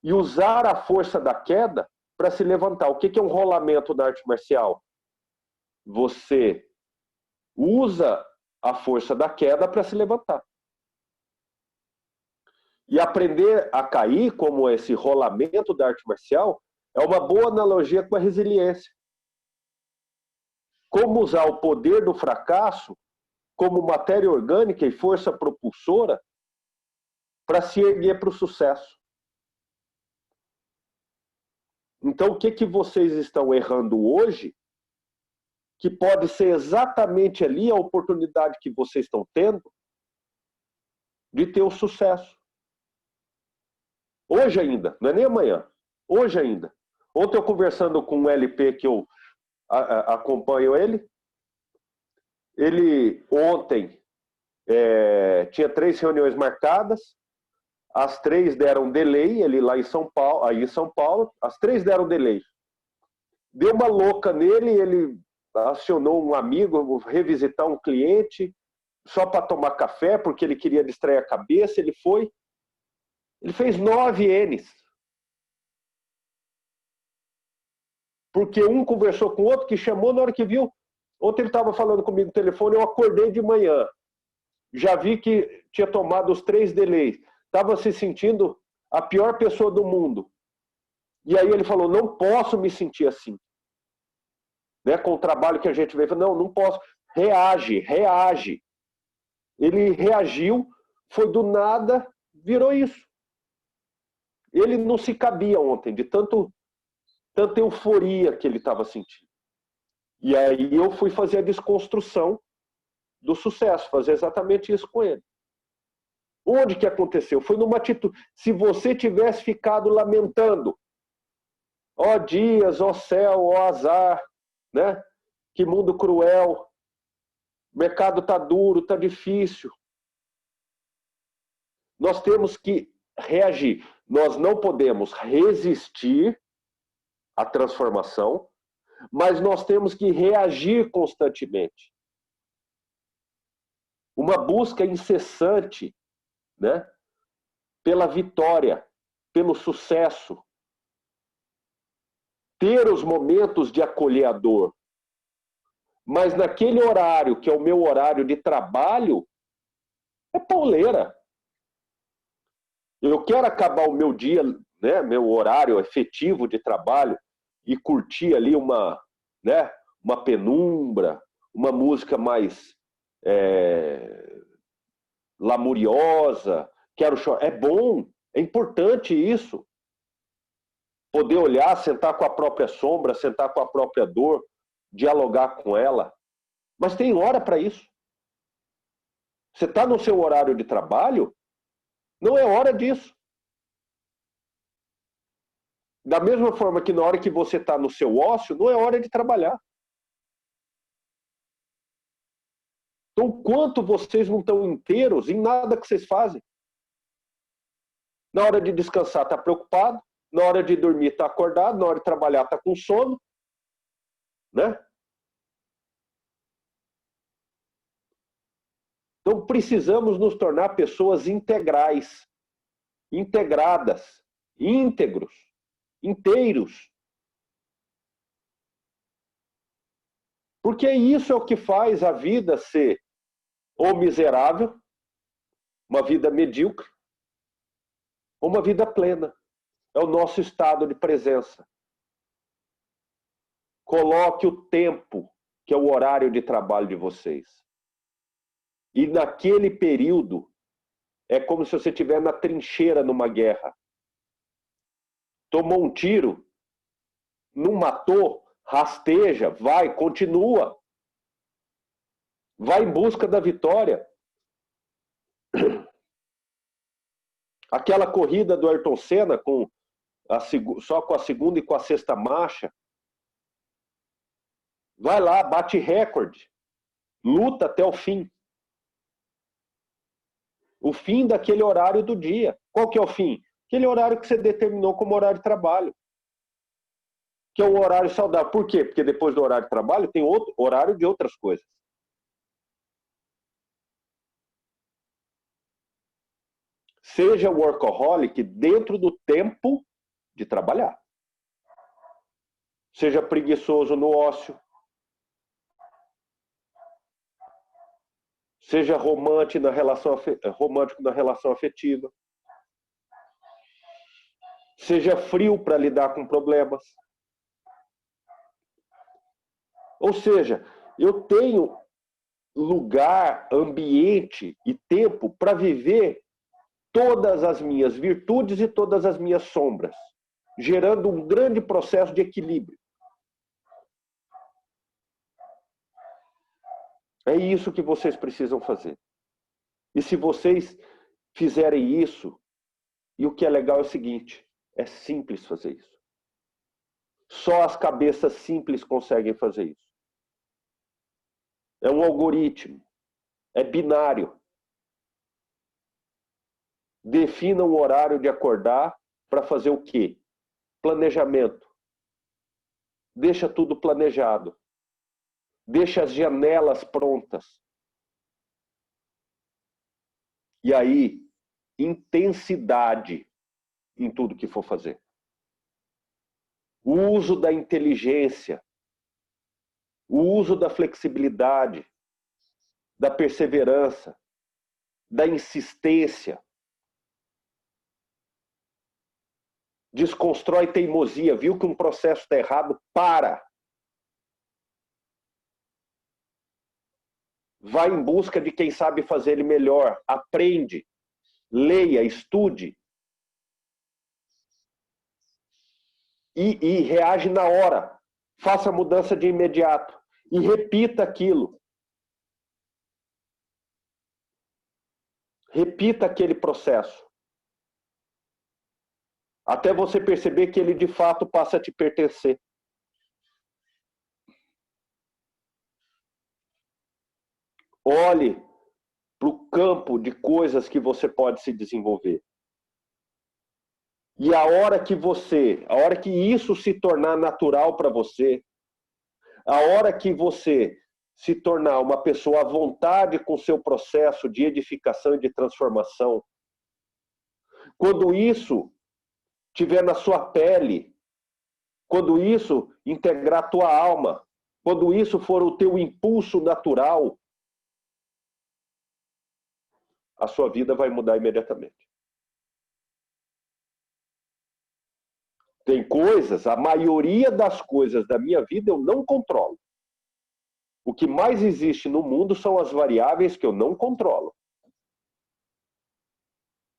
E usar a força da queda para se levantar. O que é um rolamento da arte marcial? Você usa a força da queda para se levantar. E aprender a cair, como esse rolamento da arte marcial, é uma boa analogia com a resiliência. Como usar o poder do fracasso como matéria orgânica e força propulsora para se erguer para o sucesso. Então, o que vocês estão errando hoje, que pode ser exatamente ali a oportunidade que vocês estão tendo de ter o sucesso. Hoje ainda, não é nem amanhã, hoje ainda. Ontem eu conversando com um LP que eu acompanho ele ontem tinha 3 reuniões marcadas, as 3 deram delay, ele lá em São Paulo, aí em São Paulo, as 3 deram delay. Deu uma louca nele, ele acionou um amigo, revisitar um cliente, só para tomar café, porque ele queria distrair a cabeça, ele foi. Ele fez 9 N's. Porque um conversou com o outro, que chamou, na hora que viu, ontem ele estava falando comigo no telefone, eu acordei de manhã, já vi que tinha tomado os 3 delays, estava se sentindo a pior pessoa do mundo. E aí ele falou, não posso me sentir assim. Né? Com o trabalho que a gente veio, não posso. reage. Ele reagiu, foi do nada, virou isso. Ele não se cabia ontem, de tanta euforia que ele estava sentindo. E aí eu fui fazer a desconstrução do sucesso, fazer exatamente isso com ele. Onde que aconteceu? Foi numa atitude. Se você tivesse ficado lamentando, ó dias, ó céu, ó azar, né? Que mundo cruel, o mercado tá duro, tá difícil. Nós temos que reagir. Nós não podemos resistir à transformação, mas nós temos que reagir constantemente. Uma busca incessante, né, pela vitória, pelo sucesso. Ter os momentos de acolher a dor. Mas naquele horário, que é o meu horário de trabalho, é pauleira. Eu quero acabar o meu dia, né, meu horário efetivo de trabalho e curtir ali uma penumbra, uma música mais lamuriosa, quero chorar. É bom, é importante isso. Poder olhar, sentar com a própria sombra, sentar com a própria dor, dialogar com ela. Mas tem hora para isso. Você está no seu horário de trabalho, não é hora disso. Da mesma forma que na hora que você está no seu ócio, não é hora de trabalhar. Então, quanto vocês não estão inteiros em nada que vocês fazem? Na hora de descansar, está preocupado. Na hora de dormir, está acordado. Na hora de trabalhar, está com sono. Né? Então, precisamos nos tornar pessoas integrais, integradas, íntegros, inteiros. Porque isso é o que faz a vida ser ou miserável, uma vida medíocre, ou uma vida plena. É o nosso estado de presença. Coloque o tempo, que é o horário de trabalho de vocês. E naquele período, é como se você estiver na trincheira numa guerra. Tomou um tiro, não matou, rasteja, vai, continua. Vai em busca da vitória. Aquela corrida do Ayrton Senna só com a segunda e com a sexta marcha. Vai lá, bate recorde. Luta até o fim. O fim daquele horário do dia. Qual que é o fim? Aquele horário que você determinou como horário de trabalho. Que é o horário saudável. Por quê? Porque depois do horário de trabalho tem outro horário de outras coisas. Seja workaholic dentro do tempo de trabalhar. Seja preguiçoso no ócio. Seja romântico na relação afetiva. Seja frio para lidar com problemas. Ou seja, eu tenho lugar, ambiente e tempo para viver todas as minhas virtudes e todas as minhas sombras, gerando um grande processo de equilíbrio. É isso que vocês precisam fazer. E se vocês fizerem isso, e o que é legal é o seguinte, é simples fazer isso. Só as cabeças simples conseguem fazer isso. É um algoritmo, é binário. Defina um horário de acordar para fazer o quê? Planejamento. Deixa tudo planejado. Deixa as janelas prontas. E aí, intensidade em tudo que for fazer. O uso da inteligência. O uso da flexibilidade. Da perseverança. Da insistência. Desconstrói teimosia. Viu que um processo está errado? Para. vai em busca de quem sabe fazer ele melhor, aprende, leia, estude e reage na hora. Faça a mudança de imediato e repita aquilo. Repita aquele processo. Até você perceber que ele de fato passa a te pertencer. Olhe para o campo de coisas que você pode se desenvolver. E a hora que isso se tornar natural para você, a hora que você se tornar uma pessoa à vontade com o seu processo de edificação e de transformação, quando isso estiver na sua pele, quando isso integrar a tua alma, quando isso for o teu impulso natural, a sua vida vai mudar imediatamente. Tem coisas, a maioria das coisas da minha vida eu não controlo. O que mais existe no mundo são as variáveis que eu não controlo.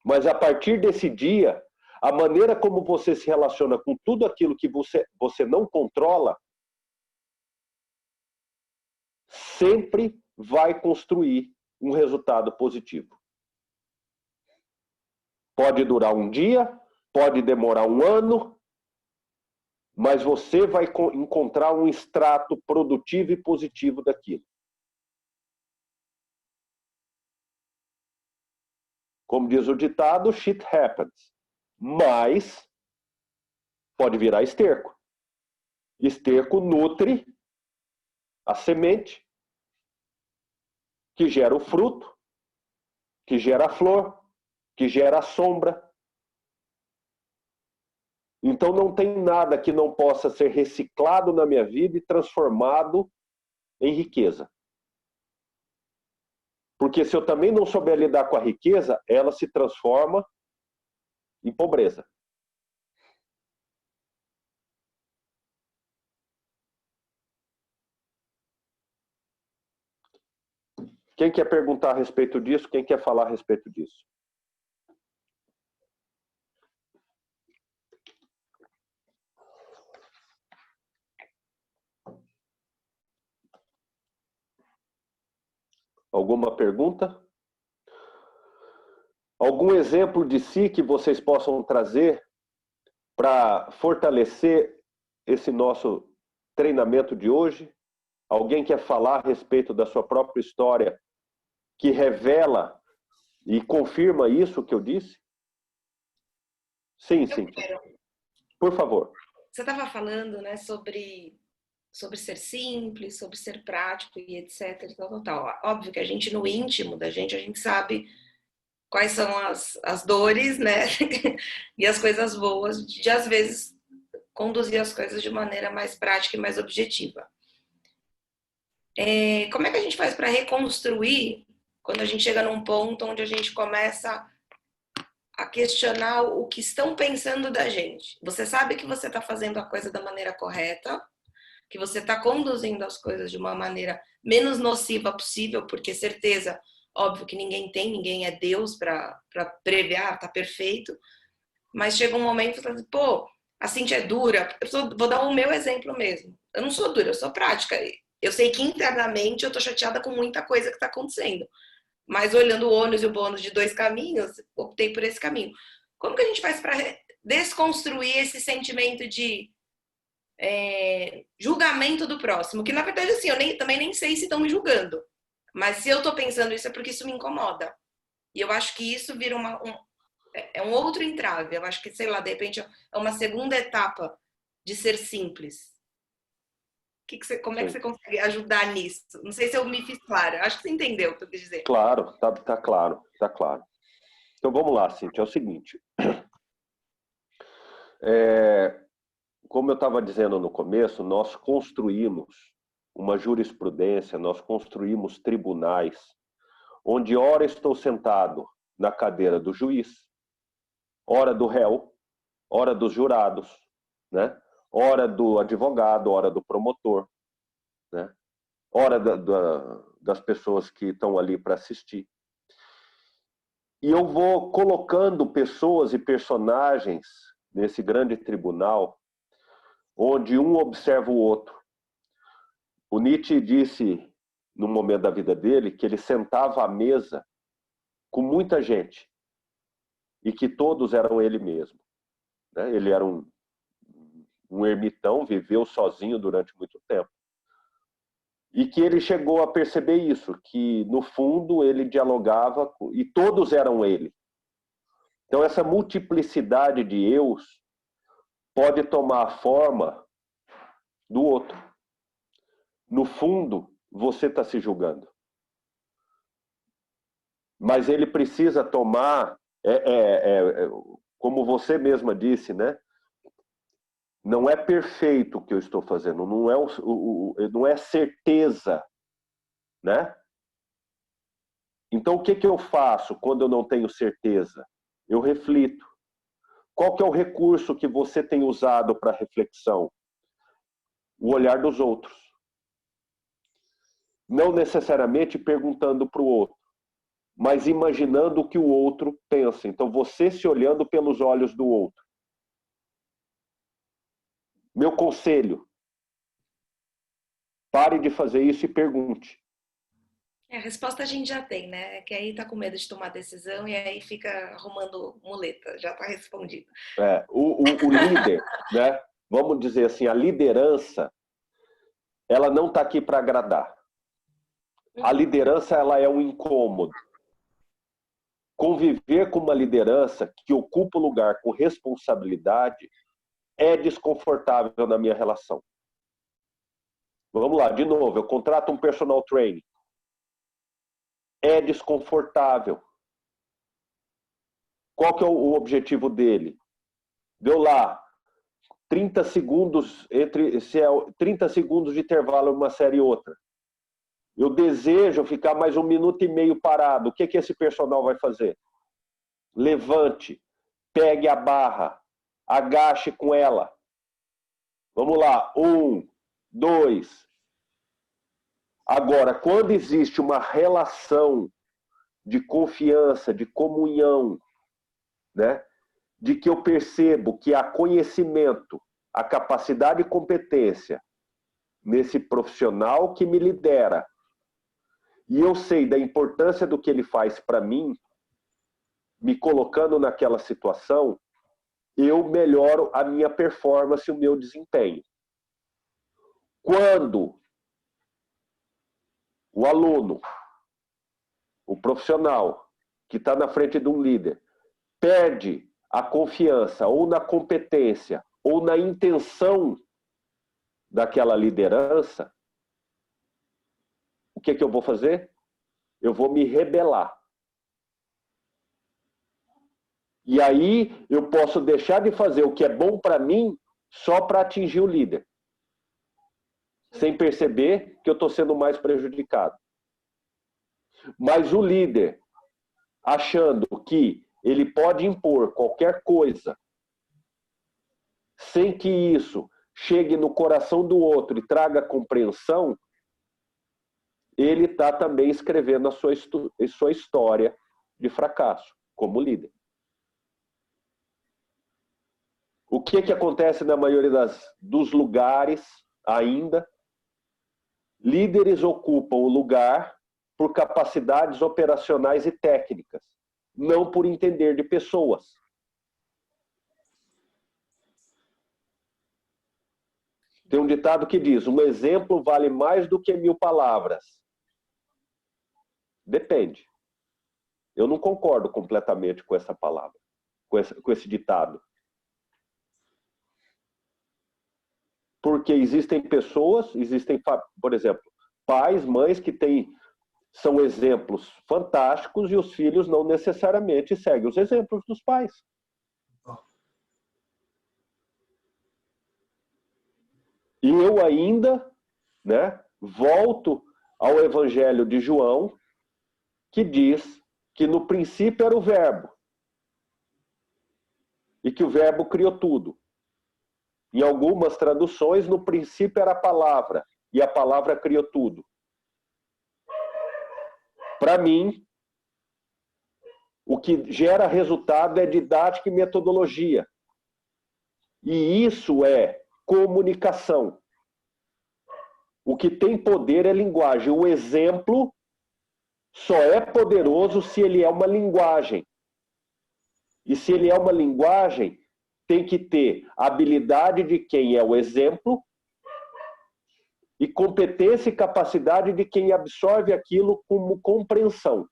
Mas a partir desse dia, a maneira como você se relaciona com tudo aquilo que você não controla, sempre vai construir um resultado positivo. Pode durar um dia, pode demorar um ano, mas você vai encontrar um extrato produtivo e positivo daquilo. Como diz o ditado, shit happens. Mas pode virar esterco. Esterco nutre a semente, que gera o fruto, que gera a flor, que gera a sombra. Então não tem nada que não possa ser reciclado na minha vida e transformado em riqueza. Porque se eu também não souber lidar com a riqueza, ela se transforma em pobreza. Quem quer perguntar a respeito disso? Quem quer falar a respeito disso? Alguma pergunta? Algum exemplo de si que vocês possam trazer para fortalecer esse nosso treinamento de hoje? Alguém quer falar a respeito da sua própria história que revela e confirma isso que eu disse? Sim, sim. Por favor. Você estava falando, né, sobre ser simples, sobre ser prático e etc. Tal. Óbvio que a gente, no íntimo da gente, a gente sabe quais são as dores, né, e as coisas boas, de às vezes conduzir as coisas de maneira mais prática e mais objetiva. Como é que a gente faz para reconstruir quando a gente chega num ponto onde a gente começa a questionar o que estão pensando da gente? Você sabe que você está fazendo a coisa da maneira correta, que você está conduzindo as coisas de uma maneira menos nociva possível, porque certeza, óbvio que ninguém é Deus para prever, tá perfeito, mas chega um momento que você fala, pô, a Cíntia é dura. Vou dar o meu exemplo mesmo. Eu não sou dura, eu sou prática. Eu sei que internamente eu tô chateada com muita coisa que tá acontecendo, mas olhando o ônus e o bônus de dois caminhos, optei por esse caminho. Como que a gente faz para desconstruir esse sentimento de julgamento do próximo? Que na verdade, assim, eu também nem sei se estão me julgando, mas se eu tô pensando isso é porque isso me incomoda. E eu acho que isso vira um outro entrave. Eu acho que, sei lá, de repente é uma segunda etapa de ser simples. Como é que você consegue ajudar nisso? Não sei se eu me fiz clara. Acho que você entendeu o que eu quis dizer. Claro, tá claro, tá claro. Então vamos lá, Cíntia, é o seguinte. Como eu estava dizendo no começo, nós construímos uma jurisprudência, nós construímos tribunais, onde ora estou sentado na cadeira do juiz, ora do réu, ora dos jurados, né? Ora do advogado, ora do promotor, né? Ora das pessoas que estão ali para assistir. E eu vou colocando pessoas e personagens nesse grande tribunal, onde um observa o outro. O Nietzsche disse, no momento da vida dele, que ele sentava à mesa com muita gente e que todos eram ele mesmo. Ele era um ermitão, viveu sozinho durante muito tempo. E que ele chegou a perceber isso, que no fundo ele dialogava e todos eram ele. Então essa multiplicidade de eus pode tomar a forma do outro. No fundo, você está se julgando. Mas ele precisa tomar, como você mesma disse, né? Não é perfeito o que eu estou fazendo, não é certeza, né? Então, o que eu faço quando eu não tenho certeza? Eu reflito. Qual que é o recurso que você tem usado para reflexão? O olhar dos outros. Não necessariamente perguntando para o outro, mas imaginando o que o outro pensa. Então, você se olhando pelos olhos do outro. Meu conselho, pare de fazer isso e pergunte. A resposta a gente já tem, né? É que aí tá com medo de tomar decisão e aí fica arrumando muleta, já tá respondido. O líder, né? Vamos dizer assim, a liderança, ela não está aqui para agradar. A liderança, ela é um incômodo. Conviver com uma liderança que ocupa o lugar com responsabilidade é desconfortável na minha relação. Vamos lá, de novo, eu contrato um personal trainer. É desconfortável. Qual que é o objetivo dele? Deu lá 30 segundos se é 30 segundos de intervalo uma série e outra. Eu desejo ficar mais 1 minuto e meio parado. O que esse personal vai fazer? Levante, pegue a barra, agache com ela. Vamos lá, 1, 2. Agora, quando existe uma relação de confiança, de comunhão, né? De que eu percebo que há conhecimento, a capacidade e competência nesse profissional que me lidera, e eu sei da importância do que ele faz para mim, me colocando naquela situação, eu melhoro a minha performance, o meu desempenho. Quando o aluno, o profissional que está na frente de um líder, perde a confiança ou na competência ou na intenção daquela liderança, o que eu vou fazer? Eu vou me rebelar. E aí eu posso deixar de fazer o que é bom para mim só para atingir o líder. Sem perceber que eu estou sendo mais prejudicado. Mas o líder, achando que ele pode impor qualquer coisa, sem que isso chegue no coração do outro e traga compreensão, ele está também escrevendo a sua história de fracasso, como líder. O que acontece na maioria dos lugares ainda? Líderes ocupam o lugar por capacidades operacionais e técnicas, não por entender de pessoas. Tem um ditado que diz, um exemplo vale mais do que 1000 palavras. Depende. Eu não concordo completamente com essa palavra, com esse ditado. Porque existem pessoas, por exemplo, pais, mães que são exemplos fantásticos e os filhos não necessariamente seguem os exemplos dos pais. E eu ainda, né, volto ao Evangelho de João, que diz que no princípio era o Verbo. E que o Verbo criou tudo. Em algumas traduções, no princípio era a palavra, e a palavra criou tudo. Para mim, o que gera resultado é didática e metodologia. E isso é comunicação. O que tem poder é linguagem. O exemplo só é poderoso se ele é uma linguagem. E se ele é uma linguagem, tem que ter a habilidade de quem é o exemplo e competência e capacidade de quem absorve aquilo como compreensão.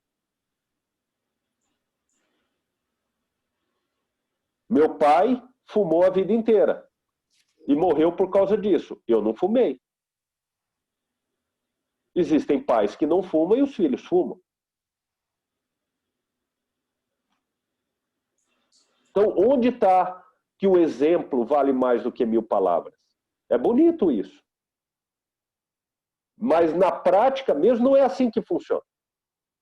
Meu pai fumou a vida inteira e morreu por causa disso. Eu não fumei. Existem pais que não fumam e os filhos fumam. Então, onde está que o exemplo vale mais do que 1000 palavras? É bonito isso. Mas na prática mesmo não é assim que funciona.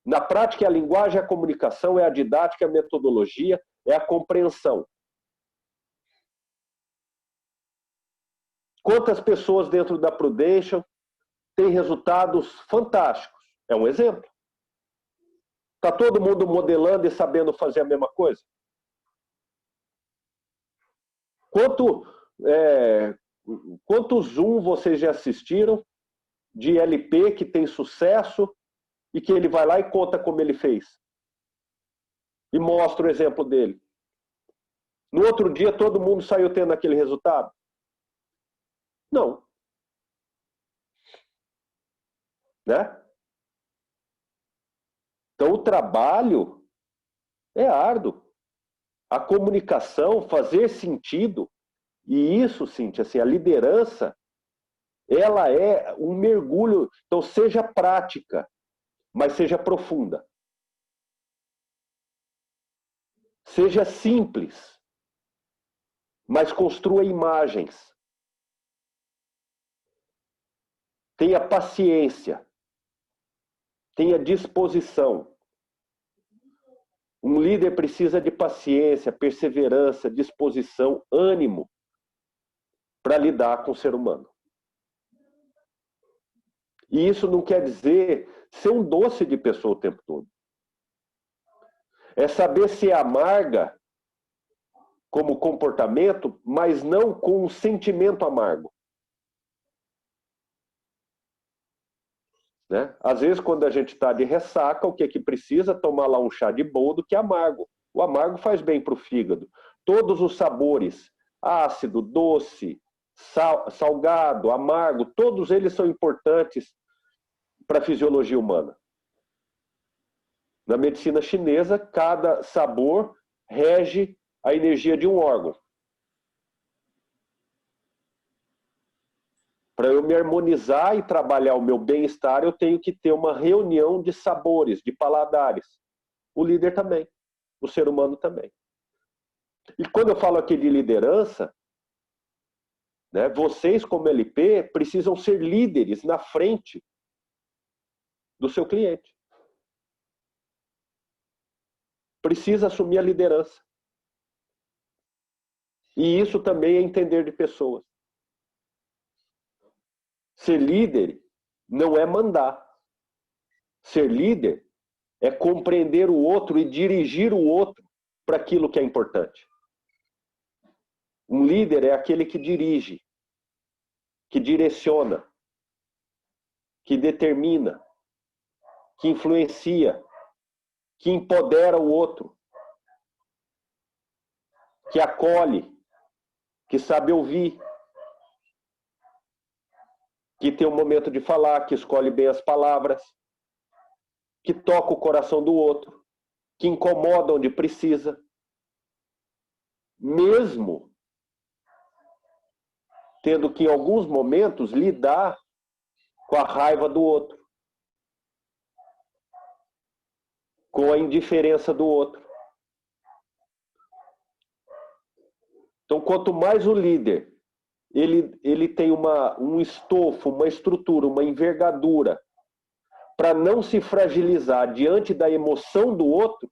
Na prática, a linguagem, a comunicação, é a didática, a metodologia, é a compreensão. Quantas pessoas dentro da Prudential têm resultados fantásticos? É um exemplo. Está todo mundo modelando e sabendo fazer a mesma coisa? Quanto Zoom vocês já assistiram de LP que tem sucesso e que ele vai lá e conta como ele fez? E mostra o exemplo dele. No outro dia todo mundo saiu tendo aquele resultado? Não. Né? Então o trabalho é árduo. A comunicação, fazer sentido, e isso, Cíntia, assim, a liderança, ela é um mergulho. Então seja prática, mas seja profunda. Seja simples, mas construa imagens. Tenha paciência. Tenha disposição. Um líder precisa de paciência, perseverança, disposição, ânimo para lidar com o ser humano. E isso não quer dizer ser um doce de pessoa o tempo todo. É saber ser amarga como comportamento, mas não com um sentimento amargo. Né? Às vezes, quando a gente está de ressaca, o que é que precisa? Tomar lá um chá de boldo, que é amargo. O amargo faz bem para o fígado. Todos os sabores, ácido, doce, salgado, amargo, todos eles são importantes para a fisiologia humana. Na medicina chinesa, cada sabor rege a energia de um órgão. Para eu me harmonizar e trabalhar o meu bem-estar, eu tenho que ter uma reunião de sabores, de paladares. O líder também. O ser humano também. E quando eu falo aqui de liderança, né, vocês como LP precisam ser líderes na frente do seu cliente. Precisa assumir a liderança. E isso também é entender de pessoas. Ser líder não é mandar. Ser líder é compreender o outro e dirigir o outro para aquilo que é importante. Um líder é aquele que dirige, que direciona, que determina, que influencia, que empodera o outro, que acolhe, que sabe ouvir, que tem um momento de falar, que escolhe bem as palavras, que toca o coração do outro, que incomoda onde precisa, mesmo tendo que, em alguns momentos, lidar com a raiva do outro, com a indiferença do outro. Então, quanto mais o líder ele tem um estofo, uma estrutura, uma envergadura para não se fragilizar diante da emoção do outro,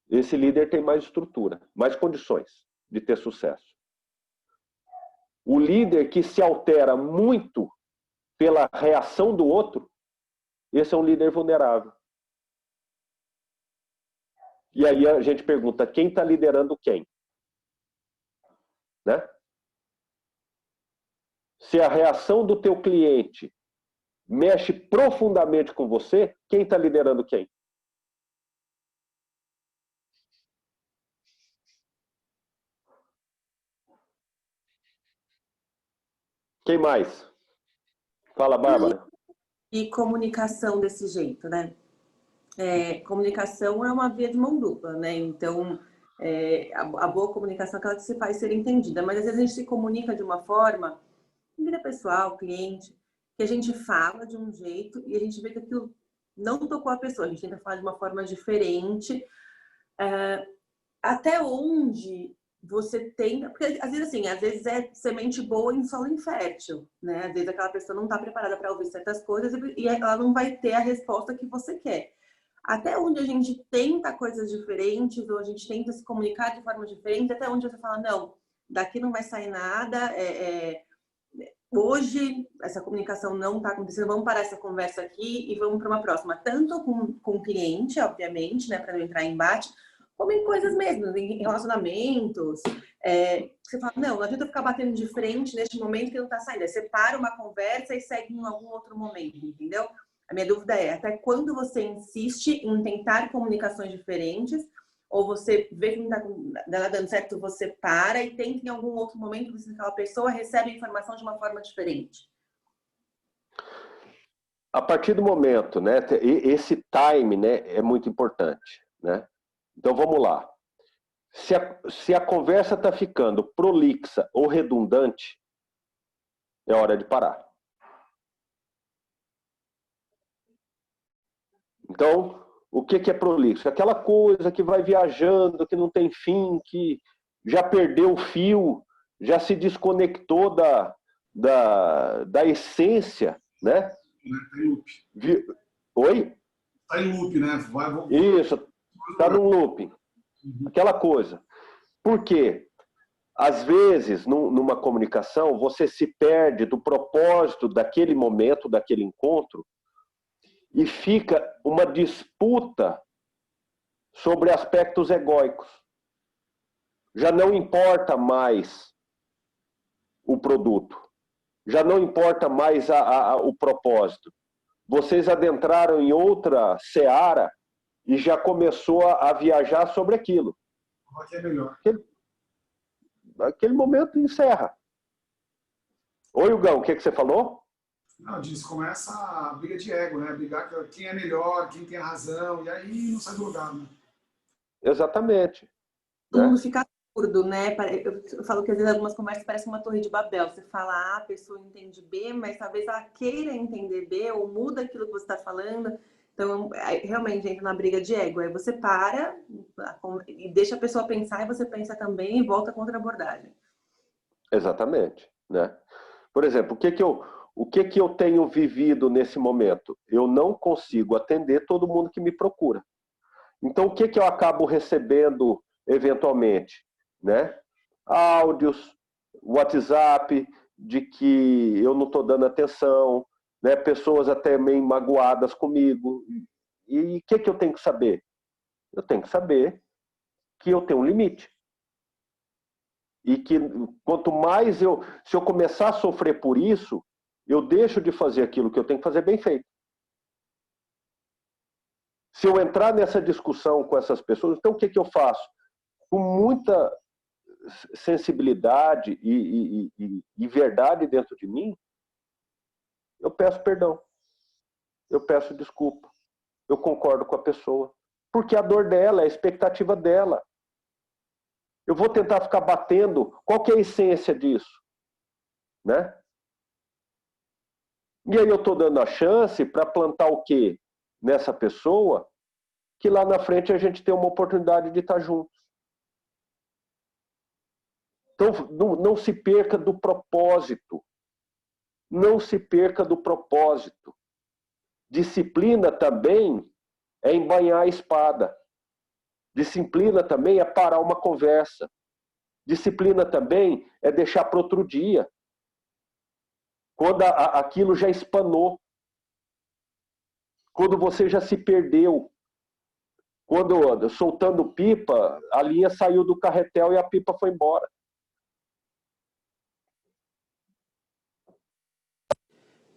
esse líder tem mais estrutura, mais condições de ter sucesso. O líder que se altera muito pela reação do outro, esse é um líder vulnerável. E aí a gente pergunta, quem está liderando quem? Né? Se a reação do teu cliente mexe profundamente com você, quem está liderando quem? Quem mais? Fala, Bárbara. E comunicação desse jeito, né? Comunicação é uma via de mão dupla, né? Então, a boa comunicação é aquela que se faz ser entendida, mas às vezes a gente se comunica de uma forma, vida pessoal, cliente, que a gente fala de um jeito e a gente vê que aquilo não tocou a pessoa, a gente tenta falar de uma forma diferente. Até onde você tem... Porque às vezes é semente boa em solo infértil, né? Às vezes aquela pessoa não está preparada para ouvir certas coisas e ela não vai ter a resposta que você quer. Até onde a gente tenta coisas diferentes ou a gente tenta se comunicar de forma diferente, até onde você fala, não, daqui não vai sair nada, hoje essa comunicação não está acontecendo, vamos parar essa conversa aqui e vamos para uma próxima. Tanto com o cliente, obviamente, né, para não entrar em embate, como em coisas mesmo, em relacionamentos. Você fala, não adianta ficar batendo de frente neste momento que não está saindo. Aí você para uma conversa e segue em algum outro momento, entendeu? A minha dúvida é, até quando você insiste em tentar comunicações diferentes, ou você vê que não está dando certo, você para e tenta em algum outro momento que aquela pessoa recebe a informação de uma forma diferente? A partir do momento, né, esse time, né, é muito importante, né? Então vamos lá. Se a conversa está ficando prolixa ou redundante, é hora de parar. Então, o que é prolixo? Aquela coisa que vai viajando, que não tem fim, que já perdeu o fio, já se desconectou da essência, né? Tá em loop. Oi? Tá em loop, né? Isso, tá num looping. Aquela coisa. Por quê? Às vezes, numa comunicação, você se perde do propósito daquele momento, daquele encontro, e fica uma disputa sobre aspectos egóicos. Já não importa mais o produto, já não importa mais o propósito. Vocês adentraram em outra seara e já começou a viajar sobre aquilo. Aqui é melhor. Aquele momento encerra. Oi, Hugão, o que você falou? Não, diz, começa a briga de ego, né? Brigar quem é melhor, quem tem a razão, e aí não sai do lugar, né? Exatamente. Todo mundo fica surdo, né? Eu falo que às vezes algumas conversas parecem uma torre de Babel. Você fala A, a pessoa entende B, mas talvez ela queira entender B ou muda aquilo que você está falando. Então, realmente entra na briga de ego. Aí você para e deixa a pessoa pensar e você pensa também e volta contra a abordagem. Exatamente, né? Por exemplo, o que eu tenho vivido nesse momento? Eu não consigo atender todo mundo que me procura. Então, o que eu acabo recebendo eventualmente? Né? Áudios, WhatsApp, de que eu não estou dando atenção, né? Pessoas até meio magoadas comigo. E o que eu tenho que saber? Eu tenho que saber que eu tenho um limite. E que quanto mais se eu começar a sofrer por isso, eu deixo de fazer aquilo que eu tenho que fazer bem feito. Se eu entrar nessa discussão com essas pessoas, então o que eu faço? Com muita sensibilidade e verdade dentro de mim, eu peço perdão. Eu peço desculpa. Eu concordo com a pessoa. Porque a dor dela, a expectativa dela. Eu vou tentar ficar batendo. Qual que é a essência disso? Né? E aí eu estou dando a chance para plantar o quê? Nessa pessoa, que lá na frente a gente tem uma oportunidade de estar juntos. Então, não se perca do propósito. Não se perca do propósito. Disciplina também é embainhar a espada. Disciplina também é parar uma conversa. Disciplina também é deixar para outro dia. Quando aquilo já espanou. Quando você já se perdeu. Quando soltando pipa, a linha saiu do carretel e a pipa foi embora.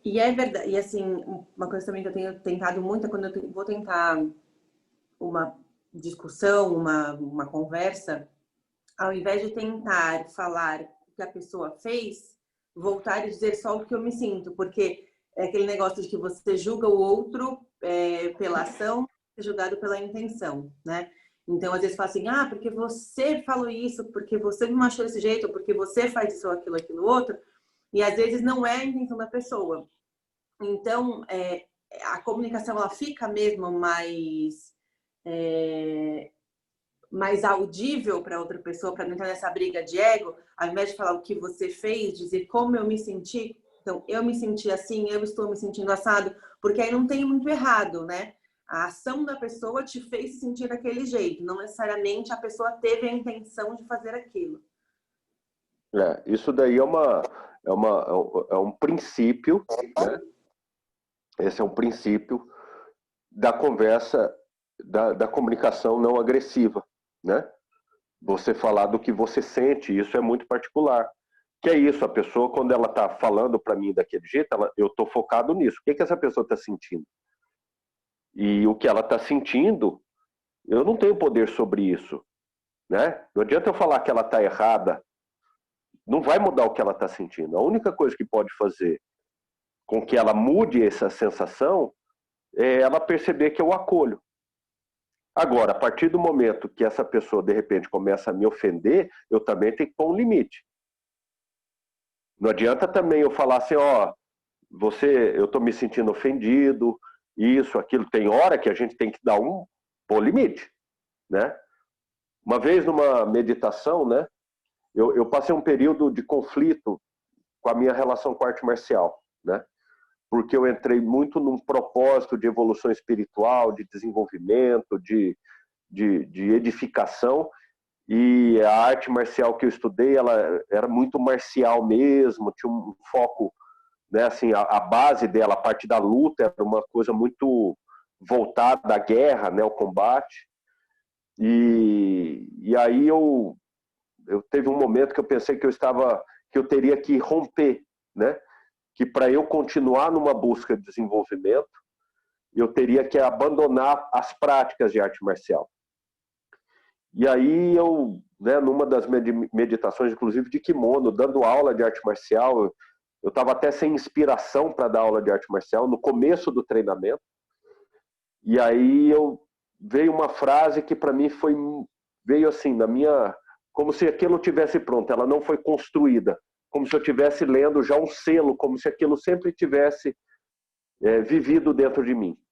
E é verdade, e assim, uma coisa também que eu tenho tentado muito é quando eu vou tentar uma discussão, uma conversa, ao invés de tentar falar o que a pessoa fez, voltar e dizer só o que eu me sinto, porque é aquele negócio de que você julga o outro pela ação, é julgado pela intenção, né? Então, às vezes, fala assim, porque você falou isso, porque você me achou desse jeito, ou porque você faz isso, aquilo, outro, e às vezes não é a intenção da pessoa. Então, a comunicação, ela fica mesmo mais audível para outra pessoa, para não entrar nessa briga de ego, ao invés de falar o que você fez, dizer como eu me senti. Então, eu me senti assim, eu estou me sentindo assado, porque aí não tem muito errado, né? A ação da pessoa te fez se sentir daquele jeito, não necessariamente a pessoa teve a intenção de fazer aquilo. Isso daí é um princípio, né? Esse é um princípio da conversa, da comunicação não agressiva, né? Você falar do que você sente, isso é muito particular. Que é isso, a pessoa, quando ela está falando para mim daquele jeito, eu estou focado nisso. O que essa pessoa está sentindo? E o que ela está sentindo, eu não tenho poder sobre isso, né? Não adianta eu falar que ela está errada, não vai mudar o que ela está sentindo. A única coisa que pode fazer com que ela mude essa sensação é ela perceber que eu acolho. Agora, a partir do momento que essa pessoa, de repente, começa a me ofender, eu também tenho que pôr um limite. Não adianta também eu falar assim, eu estou me sentindo ofendido, isso, aquilo. Tem hora que a gente tem que pôr limite, né? Uma vez numa meditação, né, eu passei um período de conflito com a minha relação com a arte marcial, né? Porque eu entrei muito num propósito de evolução espiritual, de desenvolvimento, de edificação, e a arte marcial que eu estudei, ela era muito marcial mesmo, tinha um foco, né, assim, a base dela, a parte da luta, era uma coisa muito voltada à guerra, né, ao combate, e aí eu teve um momento que eu pensei que eu teria que romper, né, que para eu continuar numa busca de desenvolvimento, eu teria que abandonar as práticas de arte marcial. E aí eu, né, numa das meditações, inclusive de kimono, dando aula de arte marcial, eu estava até sem inspiração para dar aula de arte marcial, no começo do treinamento, e aí veio uma frase que para mim veio assim, como se aquilo tivesse pronto, ela não foi construída, como se eu estivesse lendo já um selo, como se aquilo sempre tivesse vivido dentro de mim.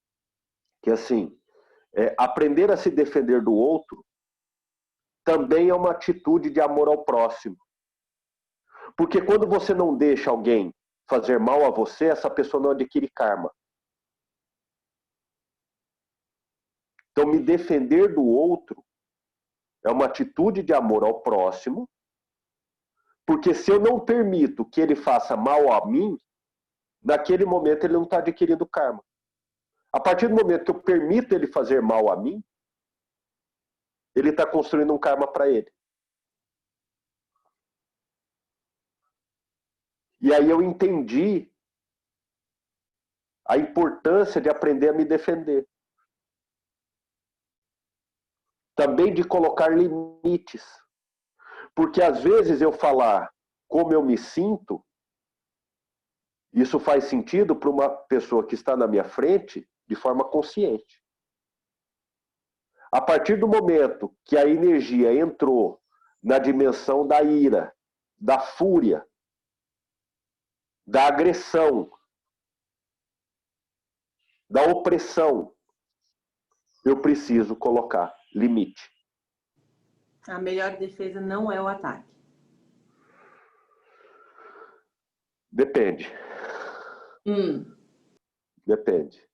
Que assim, aprender a se defender do outro também é uma atitude de amor ao próximo. Porque quando você não deixa alguém fazer mal a você, essa pessoa não adquire karma. Então, me defender do outro é uma atitude de amor ao próximo, porque se eu não permito que ele faça mal a mim, naquele momento ele não está adquirindo karma. A partir do momento que eu permito ele fazer mal a mim, ele está construindo um karma para ele. E aí eu entendi a importância de aprender a me defender. Também de colocar limites. Porque às vezes eu falar como eu me sinto, isso faz sentido para uma pessoa que está na minha frente de forma consciente. A partir do momento que a energia entrou na dimensão da ira, da fúria, da agressão, da opressão, eu preciso colocar limite. A melhor defesa não é o ataque. Depende. Depende.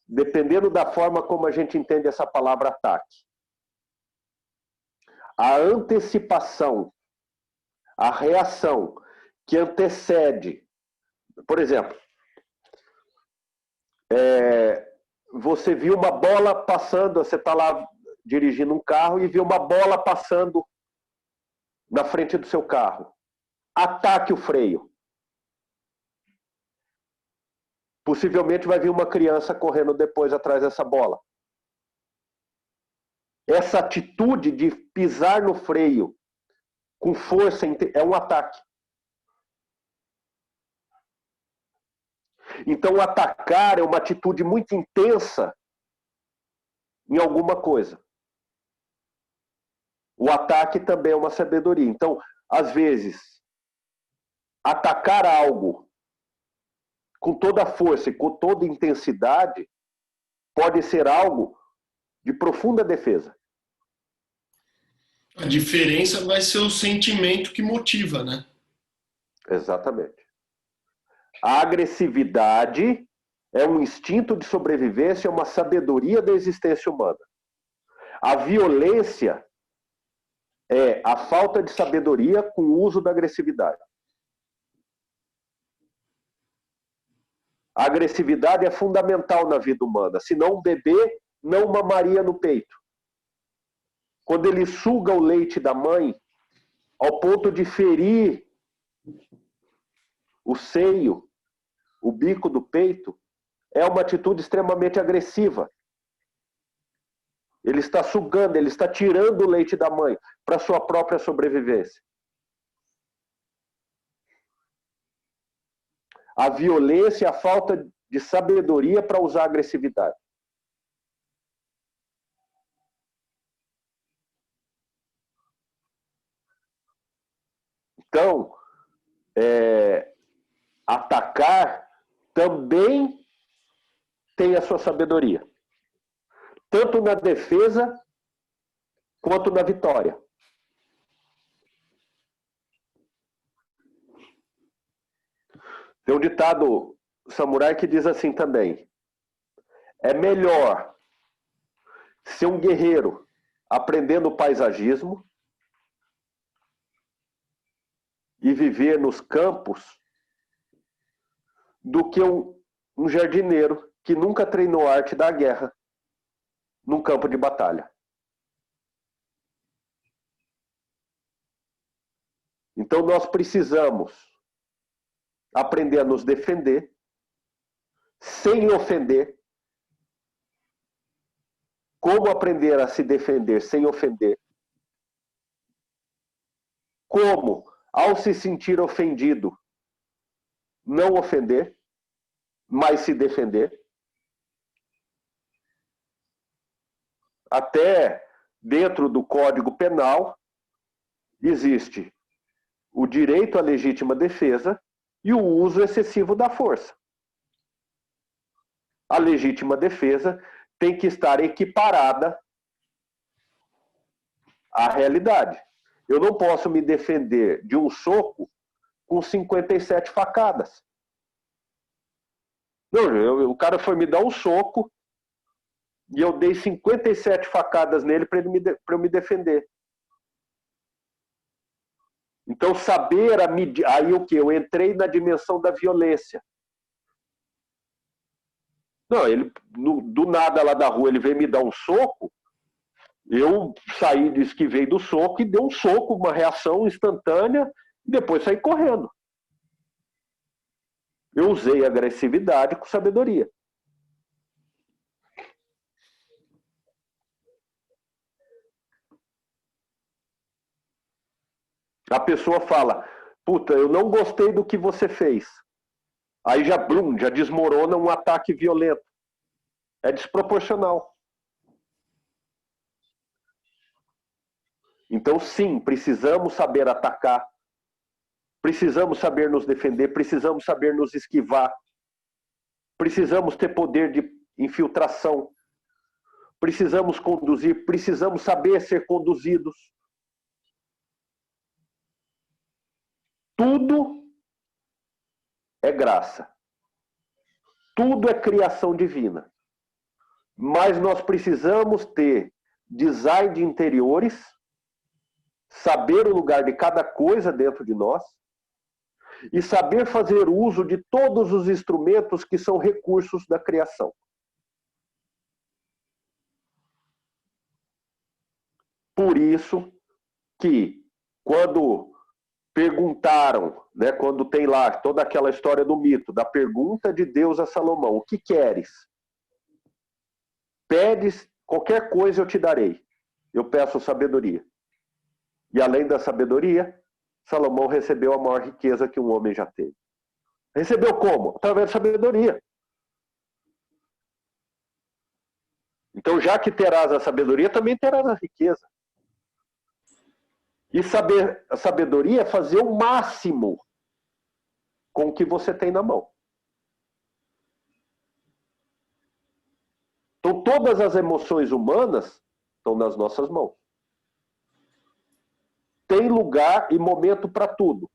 Dependendo da forma como a gente entende essa palavra ataque. A antecipação, a reação que antecede. Por exemplo, Você viu uma bola passando, você está lá dirigindo um carro e viu uma bola passando na frente do seu carro. Ataque o freio. Possivelmente vai vir uma criança correndo depois atrás dessa bola. Essa atitude de pisar no freio com força é um ataque. Então, atacar é uma atitude muito intensa em alguma coisa. O ataque também é uma sabedoria. Então, às vezes, atacar algo com toda a força e com toda a intensidade pode ser algo de profunda defesa. A diferença vai ser o sentimento que motiva, né? Exatamente. A agressividade é um instinto de sobrevivência, é uma sabedoria da existência humana. A violência é a falta de sabedoria com o uso da agressividade. A agressividade é fundamental na vida humana, senão um bebê não mamaria no peito. Quando ele suga o leite da mãe, ao ponto de ferir o seio, o bico do peito, é uma atitude extremamente agressiva. Ele está sugando, ele está tirando o leite da mãe para sua própria sobrevivência. A violência é a falta de sabedoria para usar a agressividade. Então, atacar também tem a sua sabedoria. Tanto na defesa quanto na vitória. Tem um ditado samurai que diz assim também: é melhor ser um guerreiro aprendendo paisagismo e viver nos campos do que um jardineiro que nunca treinou a arte da guerra num campo de batalha. Então nós precisamos aprender a nos defender sem ofender. Como aprender a se defender sem ofender? Como, ao se sentir ofendido, não ofender, mas se defender? Até dentro do Código Penal existe o direito à legítima defesa e o uso excessivo da força. A legítima defesa tem que estar equiparada à realidade. Eu não posso me defender de um soco com 57 facadas. Não, o cara foi me dar um soco e eu dei 57 facadas nele para eu me defender. Então, saber a medir. Aí o que? Eu entrei na dimensão da violência. Não, ele, do nada lá da rua, ele veio me dar um soco. Eu saí, esquivei do soco e dei um soco, uma reação instantânea, e depois saí correndo. Eu usei agressividade com sabedoria. A pessoa fala: puta, eu não gostei do que você fez. Aí já desmorona um ataque violento. É desproporcional. Então, sim, precisamos saber atacar. Precisamos saber nos defender. Precisamos saber nos esquivar. Precisamos ter poder de infiltração. Precisamos conduzir. Precisamos saber ser conduzidos. Tudo é graça. Tudo é criação divina. Mas nós precisamos ter design de interiores, saber o lugar de cada coisa dentro de nós e saber fazer uso de todos os instrumentos que são recursos da criação. Por isso que, quando perguntaram, né, quando tem lá toda aquela história do mito, da pergunta de Deus a Salomão, o que queres? Pedes qualquer coisa eu te darei. Eu peço sabedoria. E além da sabedoria, Salomão recebeu a maior riqueza que um homem já teve. Recebeu como? Através da sabedoria. Então, já que terás a sabedoria, também terás a riqueza. E a sabedoria é fazer o máximo com o que você tem na mão. Então, todas as emoções humanas estão nas nossas mãos. Tem lugar e momento para tudo.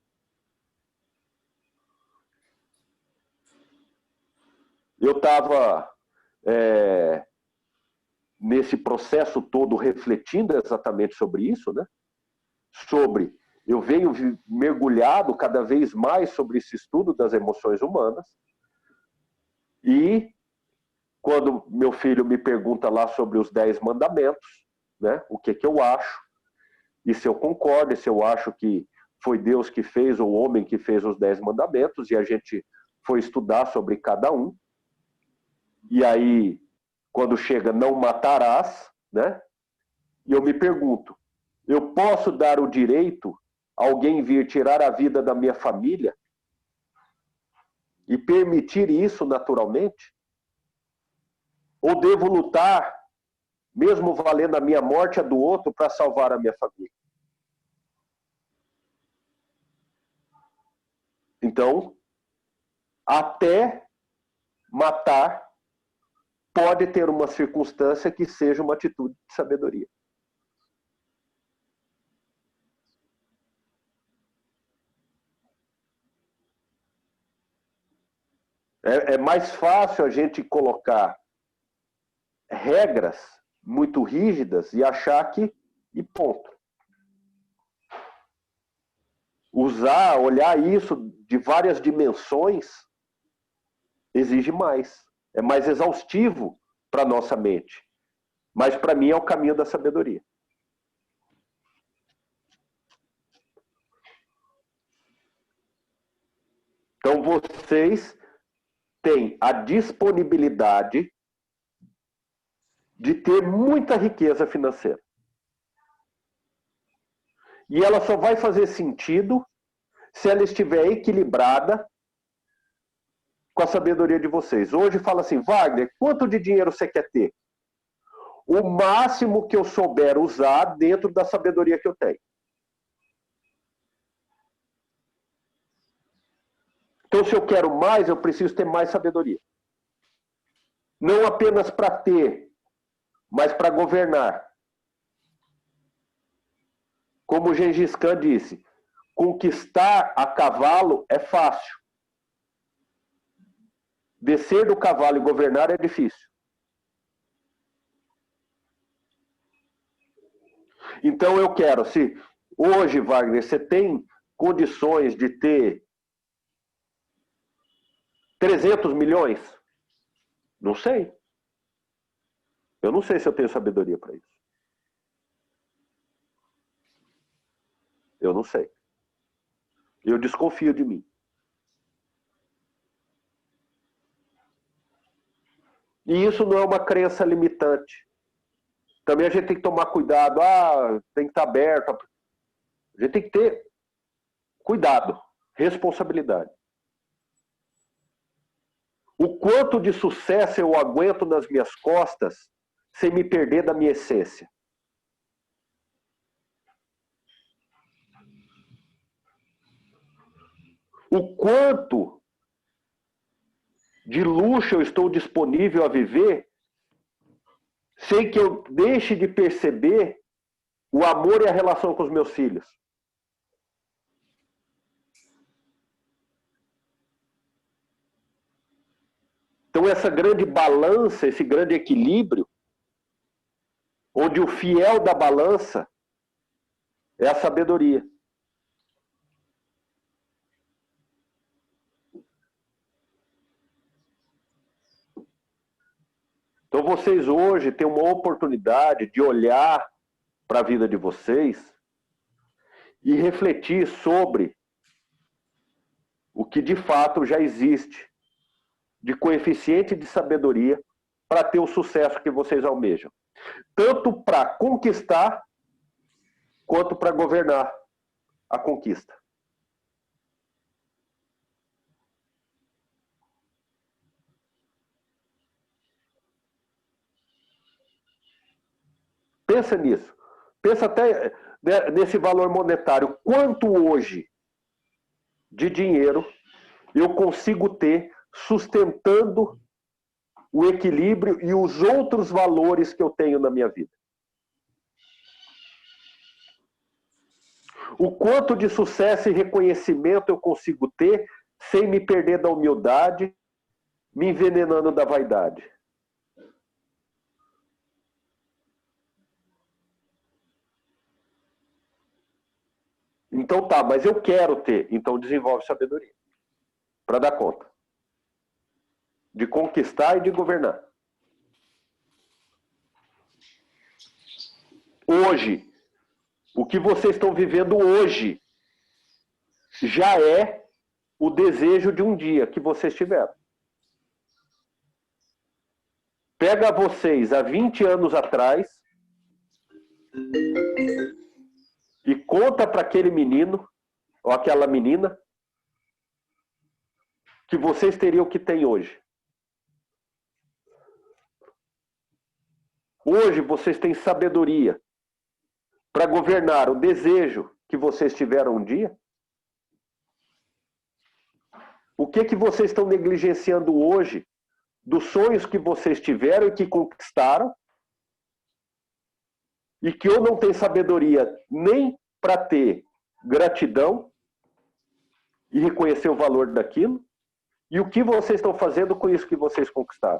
Eu estava nesse processo todo refletindo exatamente sobre isso, né? Eu venho mergulhado cada vez mais sobre esse estudo das emoções humanas. E quando meu filho me pergunta lá sobre os 10 mandamentos, né, o que eu acho, e se eu concordo, e se eu acho que foi Deus que fez, ou o homem que fez os 10 mandamentos, e a gente foi estudar sobre cada um. E aí, quando chega não matarás, né, e eu me pergunto, eu posso dar o direito a alguém vir tirar a vida da minha família e permitir isso naturalmente? Ou devo lutar, mesmo valendo a minha morte e a do outro, para salvar a minha família? Então, até matar pode ter uma circunstância que seja uma atitude de sabedoria. É mais fácil a gente colocar regras muito rígidas e achar que, e ponto. Olhar isso de várias dimensões exige mais. É mais exaustivo para a nossa mente. Mas para mim é o caminho da sabedoria. Então vocês têm a disponibilidade de ter muita riqueza financeira. E ela só vai fazer sentido se ela estiver equilibrada com a sabedoria de vocês. Hoje fala assim, Wagner, quanto de dinheiro você quer ter? O máximo que eu souber usar dentro da sabedoria que eu tenho. Então, se eu quero mais, eu preciso ter mais sabedoria. Não apenas para ter, mas para governar. Como o Gengis Khan disse, conquistar a cavalo é fácil. Descer do cavalo e governar é difícil. Então eu quero, se hoje, Wagner, você tem condições de ter 300 milhões? Não sei. Eu não sei se eu tenho sabedoria para isso. Eu não sei. Eu desconfio de mim. E isso não é uma crença limitante. Também a gente tem que tomar cuidado. Tem que estar aberto. A gente tem que ter cuidado, responsabilidade. O quanto de sucesso eu aguento nas minhas costas sem me perder da minha essência. O quanto de luxo eu estou disponível a viver sem que eu deixe de perceber o amor e a relação com os meus filhos. Então essa grande balança, esse grande equilíbrio, onde o fiel da balança é a sabedoria. Então vocês hoje têm uma oportunidade de olhar para a vida de vocês e refletir sobre o que de fato já existe de coeficiente de sabedoria para ter o sucesso que vocês almejam. Tanto para conquistar, quanto para governar a conquista. Pensa nisso. Pensa até nesse valor monetário. Quanto hoje de dinheiro eu consigo ter sustentando o equilíbrio e os outros valores que eu tenho na minha vida? O quanto de sucesso e reconhecimento eu consigo ter sem me perder da humildade, me envenenando da vaidade? Então tá, mas eu quero ter. Então desenvolve sabedoria para dar conta de conquistar e de governar. Hoje, o que vocês estão vivendo hoje já é o desejo de um dia que vocês tiveram. Pega vocês há 20 anos atrás e conta para aquele menino ou aquela menina que vocês teriam o que tem hoje. Hoje vocês têm sabedoria para governar o desejo que vocês tiveram um dia? O que vocês estão negligenciando hoje dos sonhos que vocês tiveram e que conquistaram e que ou não tem sabedoria nem para ter gratidão e reconhecer o valor daquilo, e o que vocês estão fazendo com isso que vocês conquistaram?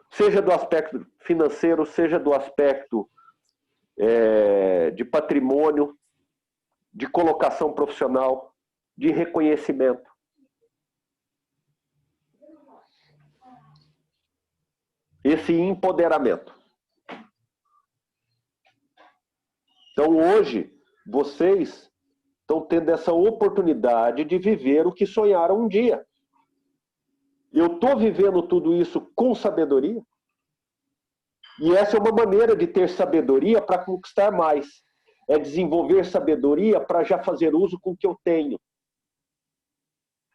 Seja do aspecto financeiro, seja do aspecto de patrimônio, de colocação profissional, de reconhecimento. Esse empoderamento. Então hoje, vocês estão tendo essa oportunidade de viver o que sonharam um dia. Eu estou vivendo tudo isso com sabedoria? E essa é uma maneira de ter sabedoria para conquistar mais. É desenvolver sabedoria para já fazer uso com o que eu tenho.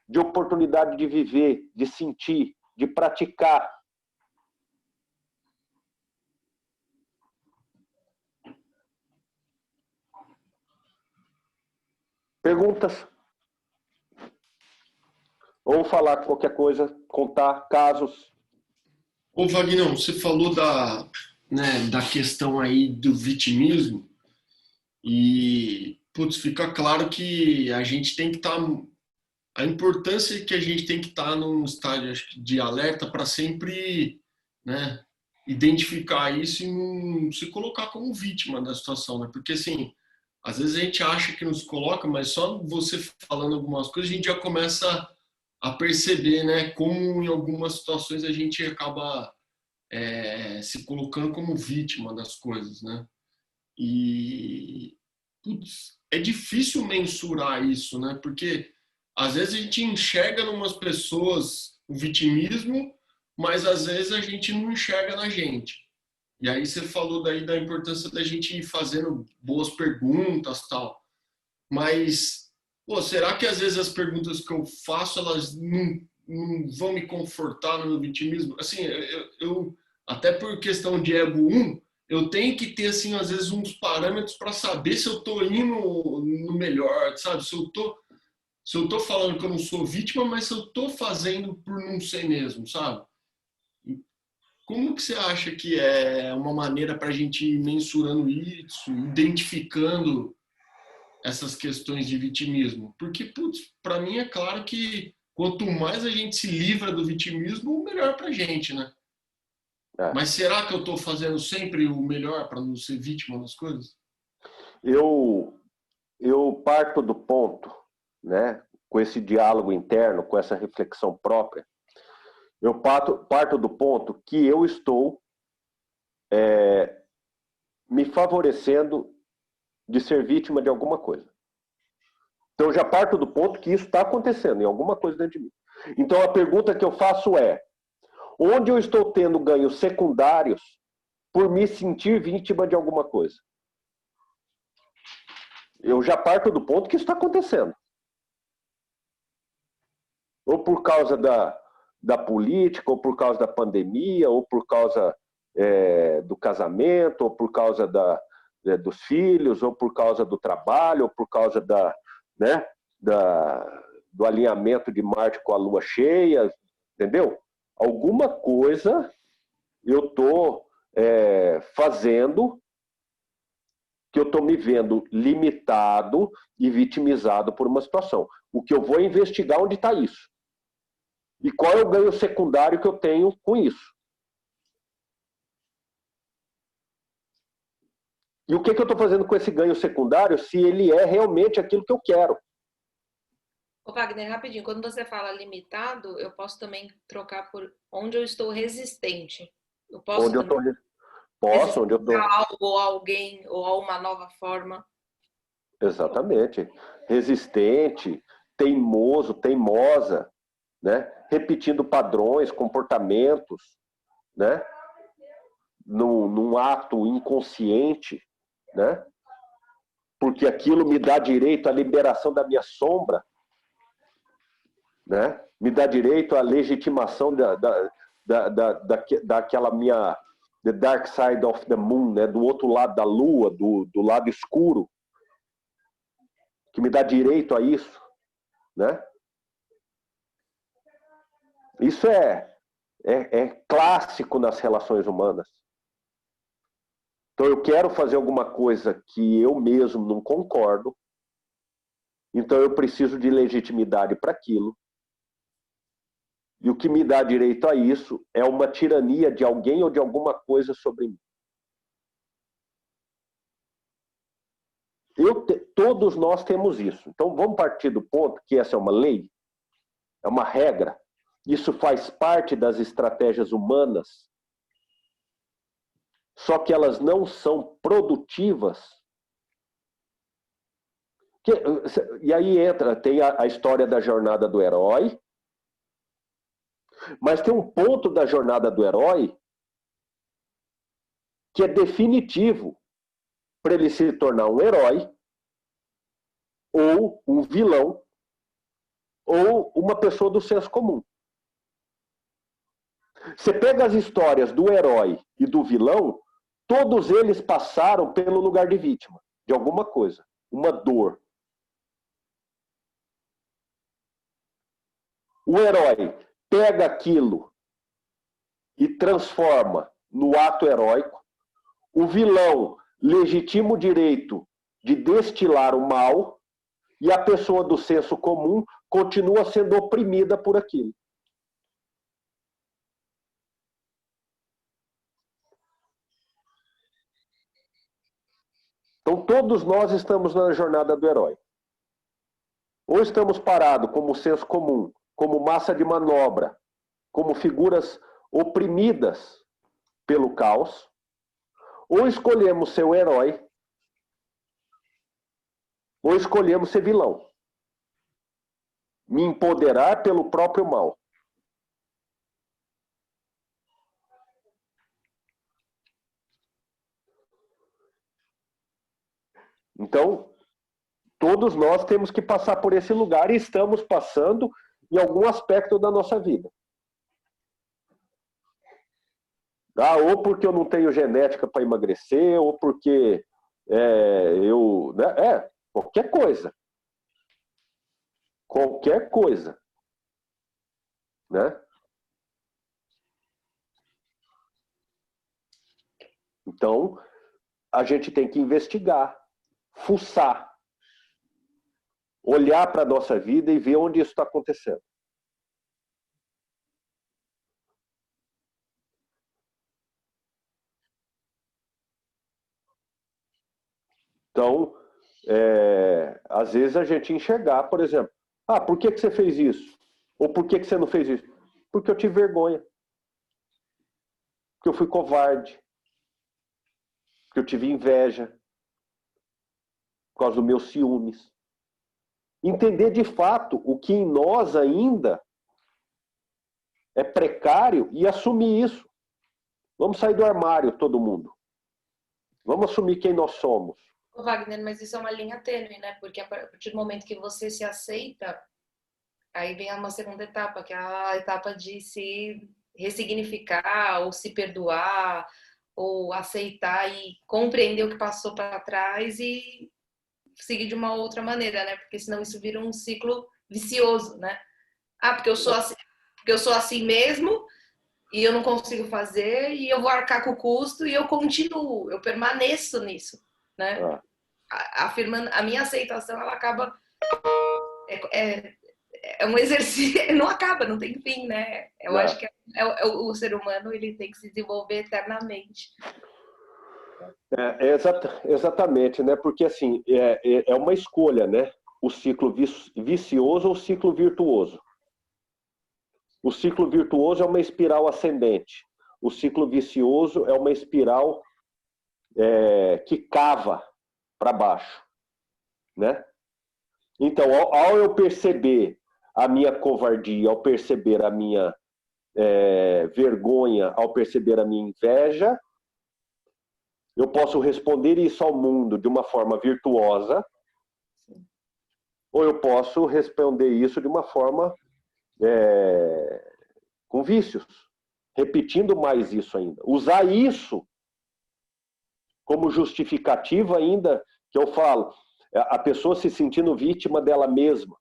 De oportunidade de viver, de sentir, de praticar. Perguntas? Ou falar qualquer coisa, contar casos. Ô, Vagnão, você falou da questão aí do vitimismo e, putz, fica claro que a gente tem que estar... A importância que a gente tem que estar num estágio de alerta para sempre, né, identificar isso e não se colocar como vítima da situação, né? Porque, assim, às vezes a gente acha que nos coloca, mas só você falando algumas coisas a gente já começa a perceber, né, como em algumas situações a gente acaba se colocando como vítima das coisas, né? E putz, é difícil mensurar isso, né? Porque às vezes a gente enxerga em umas pessoas o vitimismo, mas às vezes a gente não enxerga na gente. E aí você falou daí da importância da gente ir fazendo boas perguntas, tal. Mas pô, será que às vezes as perguntas que eu faço, elas não vão me confortar no meu vitimismo? Assim, eu até por questão de ego 1, eu tenho que ter, assim, às vezes uns parâmetros para saber se eu estou indo no melhor, sabe? Se eu tô falando que eu não sou vítima, mas se eu estou fazendo por não ser mesmo, sabe? Como que você acha que é uma maneira para a gente ir mensurando isso, identificando essas questões de vitimismo? Porque, putz, para mim é claro que quanto mais a gente se livra do vitimismo, melhor para a gente, né? Mas será que eu estou fazendo sempre o melhor para não ser vítima das coisas? Eu parto do ponto, né, com esse diálogo interno, com essa reflexão própria, Eu parto do ponto que eu estou me favorecendo de ser vítima de alguma coisa. Então, eu já parto do ponto que isso está acontecendo em alguma coisa dentro de mim. Então, a pergunta que eu faço é: onde eu estou tendo ganhos secundários por me sentir vítima de alguma coisa? Eu já parto do ponto que isso está acontecendo. Ou por causa da política, ou por causa da pandemia, ou por causa do casamento, ou por causa dos filhos, ou por causa do trabalho, ou por causa do alinhamento de Marte com a Lua cheia, entendeu? Alguma coisa eu estou fazendo que eu estou me vendo limitado e vitimizado por uma situação. O que eu vou investigar onde está isso. E qual é o ganho secundário que eu tenho com isso. E o que eu estou fazendo com esse ganho secundário se ele é realmente aquilo que eu quero. Ô Wagner, rapidinho, quando você fala limitado, eu posso também trocar por onde eu estou resistente. Eu posso onde eu estou Posso, onde eu estou. A algo, ou a alguém, ou a uma nova forma. Exatamente. Resistente, teimoso, teimosa, né? Repetindo padrões, comportamentos, né? Num ato inconsciente, né? Porque aquilo me dá direito à liberação da minha sombra, né? Me dá direito à legitimação daquela minha the dark side of the moon, né? Do outro lado da lua, do lado escuro, que me dá direito a isso, né? Isso é clássico nas relações humanas. Então eu quero fazer alguma coisa que eu mesmo não concordo, então eu preciso de legitimidade para aquilo. E o que me dá direito a isso é uma tirania de alguém ou de alguma coisa sobre mim. Todos nós temos isso. Então vamos partir do ponto que essa é uma lei, é uma regra. Isso faz parte das estratégias humanas, só que elas não são produtivas. E aí tem a história da jornada do herói, mas tem um ponto da jornada do herói que é definitivo para ele se tornar um herói, ou um vilão, ou uma pessoa do senso comum. Você pega as histórias do herói e do vilão, todos eles passaram pelo lugar de vítima, de alguma coisa, uma dor. O herói pega aquilo e transforma no ato heróico. O vilão legitima o direito de destilar o mal e a pessoa do senso comum continua sendo oprimida por aquilo. Então todos nós estamos na jornada do herói. Ou estamos parados como senso comum, como massa de manobra, como figuras oprimidas pelo caos, ou escolhemos ser o herói, ou escolhemos ser vilão. Me empoderar pelo próprio mal. Então, todos nós temos que passar por esse lugar e estamos passando em algum aspecto da nossa vida. Ou porque eu não tenho genética para emagrecer, ou porque qualquer coisa. Qualquer coisa. Né? Então, a gente tem que investigar, fuçar, olhar para a nossa vida e ver onde isso está acontecendo. Então, às vezes a gente enxergar, por exemplo, por que você fez isso? Ou por que você não fez isso? Porque eu tive vergonha. Porque eu fui covarde. Porque eu tive inveja. Por causa dos meus ciúmes. Entender de fato o que em nós ainda é precário e assumir isso. Vamos sair do armário, todo mundo. Vamos assumir quem nós somos. Ô, Wagner, mas isso é uma linha tênue, né? Porque a partir do momento que você se aceita, aí vem uma segunda etapa, que é a etapa de se ressignificar, ou se perdoar, ou aceitar e compreender o que passou para trás e seguir de uma outra maneira, né? Porque senão isso vira um ciclo vicioso, né? Ah, porque eu sou assim mesmo e eu não consigo fazer e eu vou arcar com o custo e eu continuo, eu permaneço nisso, né? Afirmando a minha aceitação, ela acaba é um exercício, não acaba, não tem fim, né? Eu acho que o ser humano ele tem que se desenvolver eternamente. Exatamente, né? Porque assim, é uma escolha, né? O ciclo vicioso ou o ciclo virtuoso. O ciclo virtuoso é uma espiral ascendente. O ciclo vicioso é uma espiral que cava para baixo, né? Então, ao eu perceber a minha covardia, ao perceber a minha vergonha, ao perceber a minha inveja, eu posso responder isso ao mundo de uma forma virtuosa, ou eu posso responder isso de uma forma com vícios, repetindo mais isso ainda. Usar isso como justificativa ainda, que eu falo, a pessoa se sentindo vítima dela mesma.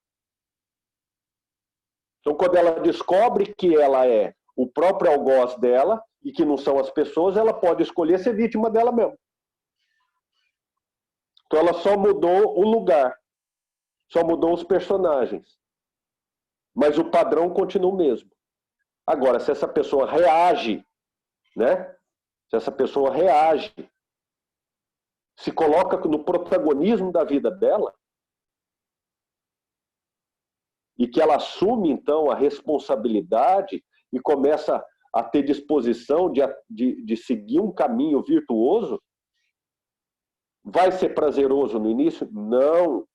Então, quando ela descobre que ela é o próprio algoz dela e que não são as pessoas, ela pode escolher ser vítima dela mesma. Então, ela só mudou o lugar, só mudou os personagens. Mas o padrão continua o mesmo. Agora, se essa pessoa reage, né? Se essa pessoa reage, se coloca no protagonismo da vida dela, e que ela assume, então, a responsabilidade e começa a ter disposição de seguir um caminho virtuoso, vai ser prazeroso no início? Não.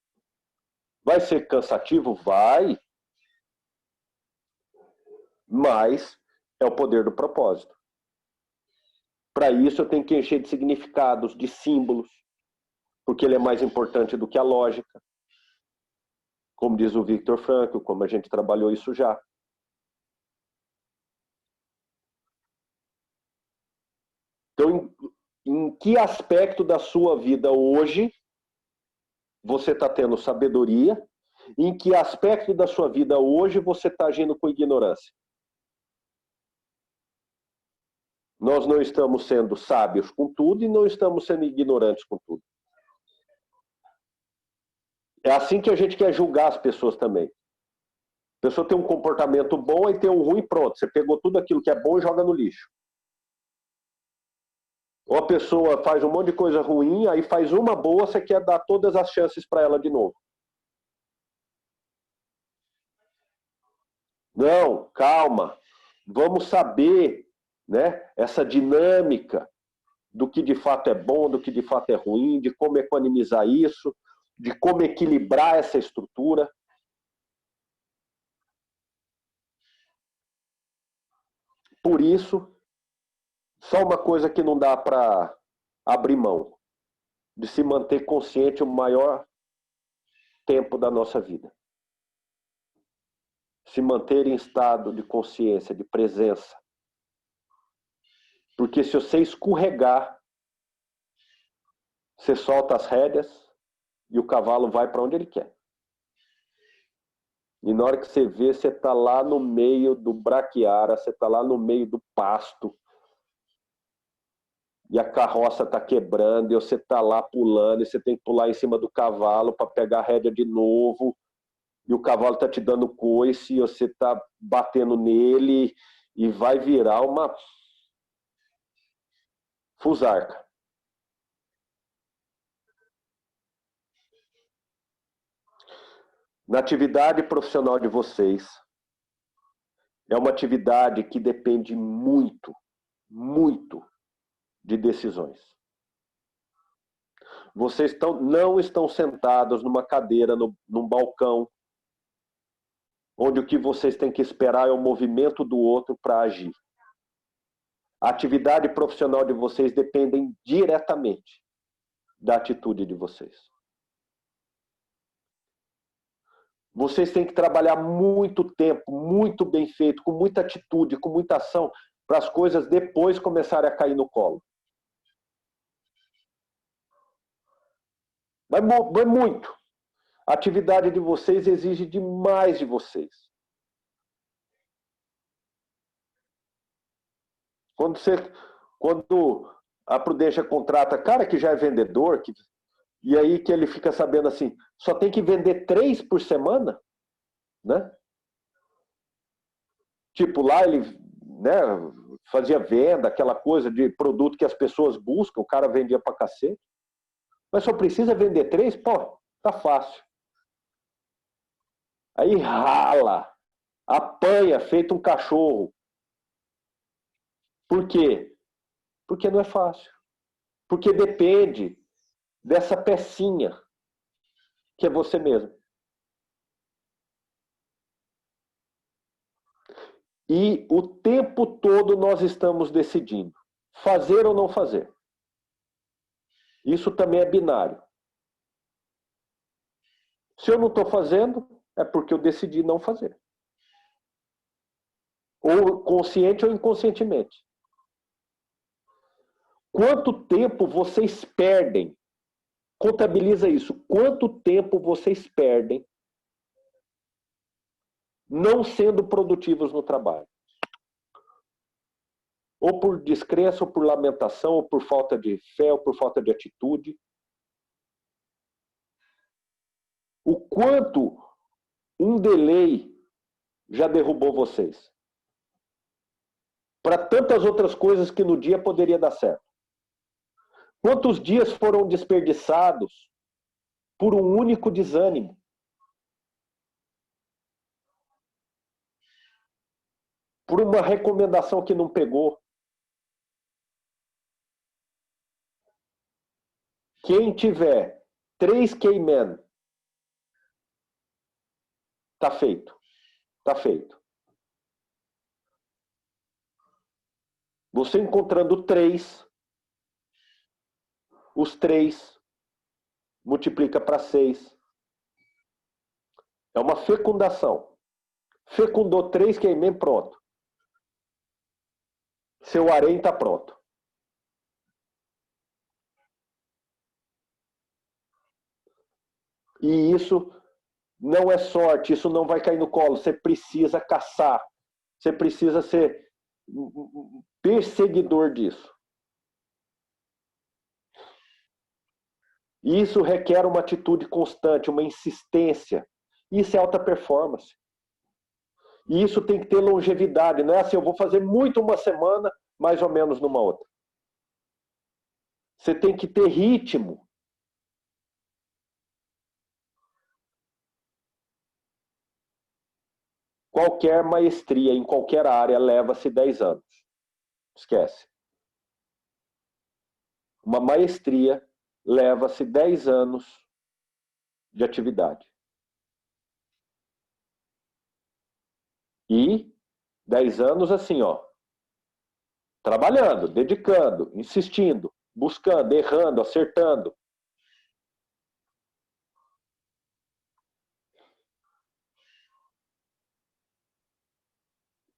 Vai ser cansativo? Vai. Mas é o poder do propósito. Para isso eu tenho que encher de significados, de símbolos, porque ele é mais importante do que a lógica. Como diz o Viktor Frankl, como a gente trabalhou isso já. Então, em que aspecto da sua vida hoje você está tendo sabedoria? Em que aspecto da sua vida hoje você está agindo com ignorância? Nós não estamos sendo sábios com tudo e não estamos sendo ignorantes com tudo. É assim que a gente quer julgar as pessoas também. A pessoa tem um comportamento bom e tem um ruim, pronto. Você pegou tudo aquilo que é bom e joga no lixo. Ou a pessoa faz um monte de coisa ruim, aí faz uma boa, você quer dar todas as chances para ela de novo. Não, calma. Vamos saber, né, essa dinâmica do que de fato é bom, do que de fato é ruim, de como equanimizar isso, de como equilibrar essa estrutura. Por isso, só uma coisa que não dá para abrir mão, de se manter consciente o maior tempo da nossa vida. Se manter em estado de consciência, de presença. Porque se você escorregar, você solta as rédeas e o cavalo vai para onde ele quer. E na hora que você vê, você está lá no meio do braquiara, você está lá no meio do pasto, e a carroça está quebrando, e você está lá pulando, e você tem que pular em cima do cavalo para pegar a rédea de novo, e o cavalo está te dando coice, e você está batendo nele, e vai virar uma fusarca. Na atividade profissional de vocês, É uma atividade que depende muito, muito de decisões. Vocês não estão sentados numa cadeira, num balcão, onde o que vocês têm que esperar é o movimento do outro para agir. A atividade profissional de vocês depende diretamente da atitude de vocês. Vocês têm que trabalhar muito tempo, muito bem feito, com muita atitude, com muita ação, para as coisas depois começarem a cair no colo. Mas muito. A atividade de vocês exige demais de vocês. Quando a Prudência contrata cara que já é vendedor, e aí que ele fica sabendo assim, só tem que vender 3 por semana, né? Tipo, lá ele, né, fazia venda, aquela coisa de produto que as pessoas buscam, o cara vendia pra cacete. Mas só precisa vender 3? Pô, tá fácil. Aí rala, apanha, feito um cachorro. Por quê? Porque não é fácil. Porque depende dessa pecinha, que é você mesmo. E o tempo todo nós estamos decidindo, fazer ou não fazer. Isso também é binário. Se eu não estou fazendo, é porque eu decidi não fazer. Ou consciente ou inconscientemente. Quanto tempo vocês perdem? Contabiliza isso. Quanto tempo vocês perdem não sendo produtivos no trabalho? Ou por descrença, ou por lamentação, ou por falta de fé, ou por falta de atitude. O quanto um delay já derrubou vocês? Para tantas outras coisas que no dia poderia dar certo. Quantos dias foram desperdiçados por um único desânimo? Por uma recomendação que não pegou? Quem tiver 3 K-Men, tá feito. Tá feito. Você encontrando 3, os 3 multiplica para 6. É uma fecundação. Fecundou 3 K-Men, pronto. Seu harém está pronto. E isso não é sorte, isso não vai cair no colo. Você precisa caçar. Você precisa ser perseguidor disso. E isso requer uma atitude constante, uma insistência. Isso é alta performance. E isso tem que ter longevidade. Não é assim, eu vou fazer muito uma semana, mais ou menos numa outra. Você tem que ter ritmo. Qualquer maestria em qualquer área leva-se 10 anos. Esquece. Uma maestria leva-se 10 anos de atividade. E 10 anos assim, ó, trabalhando, dedicando, insistindo, buscando, errando, acertando.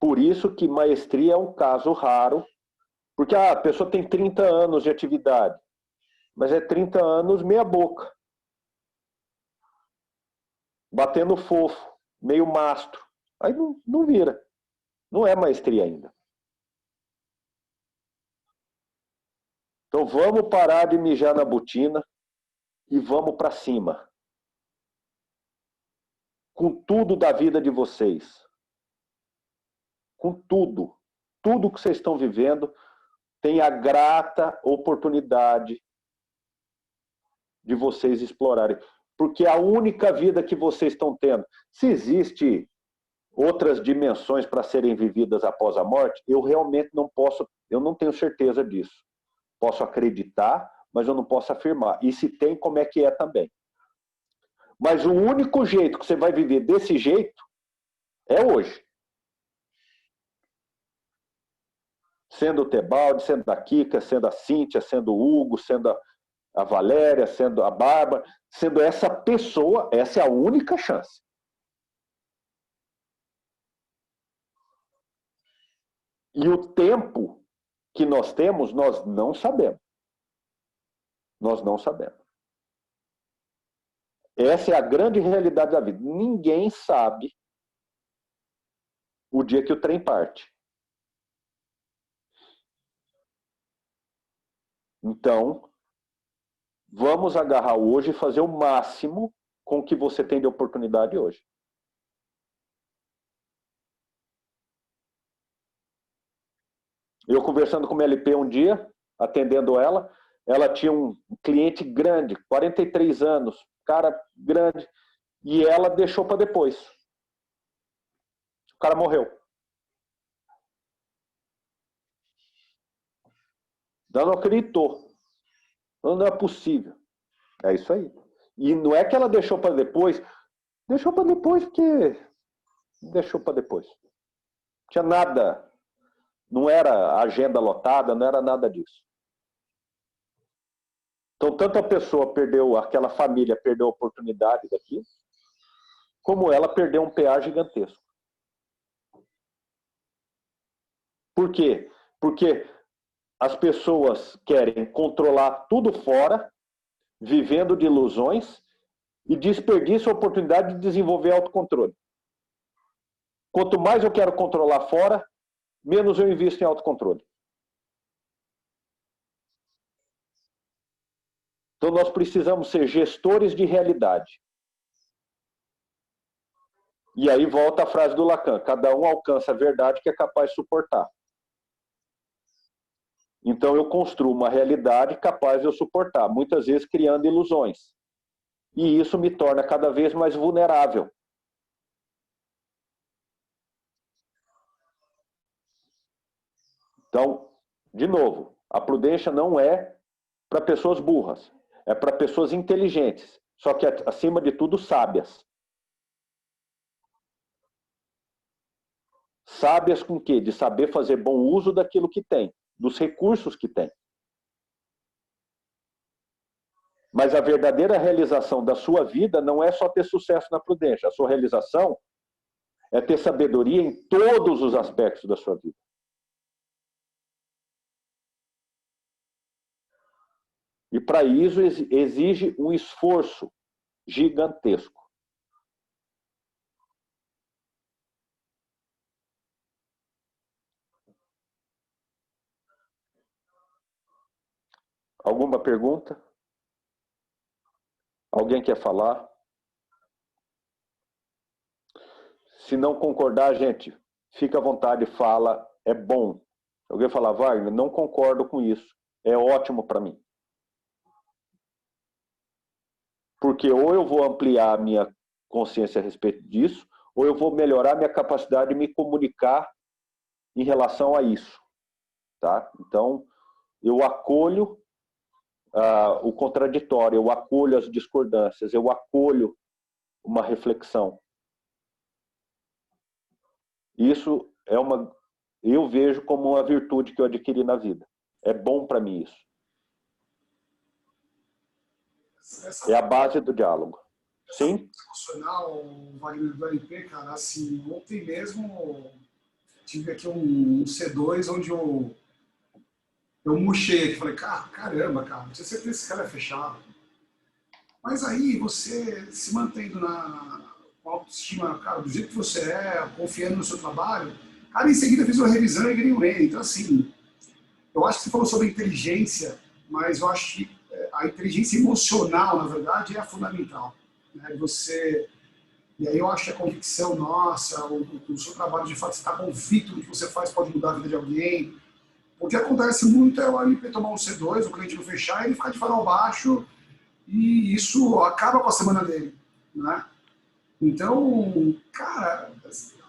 Por isso que maestria é um caso raro, porque a pessoa tem 30 anos de atividade, mas é 30 anos meia boca. Batendo fofo, meio mastro. Aí não vira. Não é maestria ainda. Então vamos parar de mijar na botina e vamos para cima. Com tudo da vida de vocês. Com tudo. Tudo que vocês estão vivendo tem a grata oportunidade de vocês explorarem. Porque é a única vida que vocês estão tendo. Se existe outras dimensões para serem vividas após a morte, eu realmente não posso, eu não tenho certeza disso. Posso acreditar, mas eu não posso afirmar. E se tem, como é que é também. Mas o único jeito que você vai viver desse jeito é hoje. Sendo o Tebaldi, sendo a Kika, sendo a Cíntia, sendo o Hugo, sendo a Valéria, sendo a Bárbara, sendo essa pessoa, essa é a única chance. E o tempo que nós temos, nós não sabemos. Nós não sabemos. Essa é a grande realidade da vida. Ninguém sabe o dia que o trem parte. Então, vamos agarrar hoje e fazer o máximo com o que você tem de oportunidade hoje. Eu conversando com a MLP um dia, atendendo ela tinha um cliente grande, 43 anos, cara grande, e ela deixou para depois. O cara morreu. Ela não acreditou. Não é possível. É isso aí. E não é que ela deixou para depois porque deixou para depois. Não tinha nada, não era agenda lotada, não era nada disso. Então, tanto a pessoa perdeu, aquela família perdeu a oportunidade daqui, como ela perdeu um PA gigantesco. Por quê? Porque as pessoas querem controlar tudo fora, vivendo de ilusões, e desperdiçam a oportunidade de desenvolver autocontrole. Quanto mais eu quero controlar fora, menos eu invisto em autocontrole. Então nós precisamos ser gestores de realidade. E aí volta a frase do Lacan, cada um alcança a verdade que é capaz de suportar. Então eu construo uma realidade capaz de eu suportar, muitas vezes criando ilusões. E isso me torna cada vez mais vulnerável. Então, de novo, a prudência não é para pessoas burras, é para pessoas inteligentes, só que acima de tudo sábias. Sábias com o quê? De saber fazer bom uso daquilo que tem, dos recursos que tem. Mas a verdadeira realização da sua vida não é só ter sucesso na prudência. A sua realização é ter sabedoria em todos os aspectos da sua vida. E para isso exige um esforço gigantesco. Alguma pergunta? Alguém quer falar? Se não concordar, gente, fica à vontade, fala, é bom. Alguém falar, Wagner, não concordo com isso, é ótimo para mim. Porque ou eu vou ampliar a minha consciência a respeito disso, ou eu vou melhorar a minha capacidade de me comunicar em relação a isso. Tá? Então, eu acolho o contraditório, eu acolho as discordâncias, eu acolho uma reflexão. Isso eu vejo como uma virtude que eu adquiri na vida. É bom para mim isso. É a base do diálogo. Sim? Emocional, Wagner, do LP, cara, assim, ontem mesmo tive aqui um C2 onde eu murchei aqui, falei, caramba, cara, não sei se esse cara é fechado. Mas aí você se mantendo com autoestima, cara, do jeito que você é, confiando no seu trabalho, cara, em seguida fiz uma revisão e ganhei um E. Então, assim, eu acho que você falou sobre inteligência, mas eu acho que a inteligência emocional, na verdade, é a fundamental. Né? E aí eu acho que a convicção nossa, o seu trabalho de fato, você está convicto do que você faz pode mudar a vida de alguém. O que acontece muito é o LP tomar um C2, o cliente não fechar, ele ficar de farol baixo e isso acaba com a semana dele. Né? Então, cara,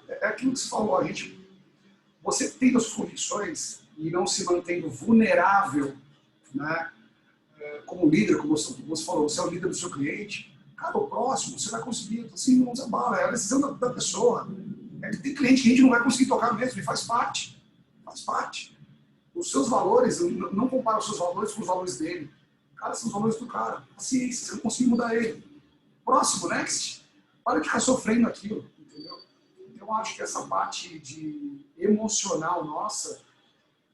é aquilo que você falou, você tendo as convicções e não se mantendo vulnerável, né? Como líder, como você falou, você é o líder do seu cliente, cara, o próximo, você vai conseguir, assim, não desabala, é a decisão da pessoa. É que tem cliente que a gente não vai conseguir tocar mesmo, e faz parte. Faz parte. Os seus valores, não compara os seus valores com os valores dele. Cara, são os valores do cara. Paciência, você não consegue mudar ele. Próximo, next. Para de ficar sofrendo aquilo, entendeu? Então, eu acho que essa parte de emocional nossa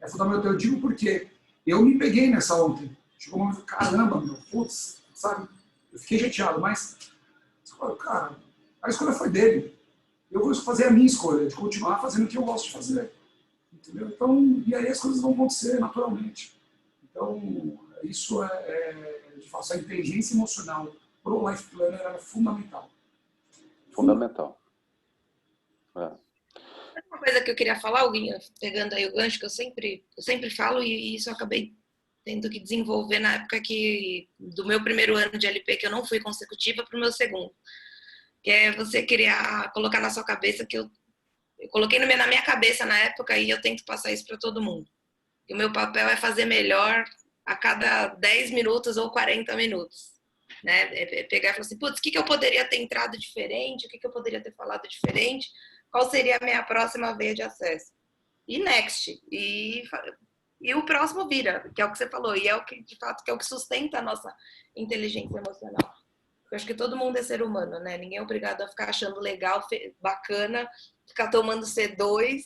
é fundamental. Eu digo porque eu me peguei nessa ontem. Chegou um momento, caramba, meu, putz, sabe? Eu fiquei chateado, mas, cara, a escolha foi dele. Eu vou fazer a minha escolha, de continuar fazendo o que eu gosto de fazer. Entendeu? Então, e aí as coisas vão acontecer naturalmente. Então, isso de fato, a inteligência emocional pro Life Planner era fundamental. Fundamental. Uma coisa que eu queria falar, Huguinho, pegando aí o gancho, que eu sempre falo, e isso eu acabei tendo que desenvolver na época do meu primeiro ano de LP, que eu não fui consecutiva, para o meu segundo. Que é você querer colocar na sua cabeça que eu coloquei na minha cabeça na época e eu tento passar isso para todo mundo. E o meu papel é fazer melhor a cada 10 minutos ou 40 minutos. Né? Pegar e falar assim, putz, o que eu poderia ter entrado diferente? O que eu poderia ter falado diferente? Qual seria a minha próxima veia de acesso? E next. E o próximo vira, que é o que você falou. E é o que, de fato, que é o que sustenta a nossa inteligência emocional. Eu acho que todo mundo é ser humano, né? Ninguém é obrigado a ficar achando legal, bacana, ficar tomando C2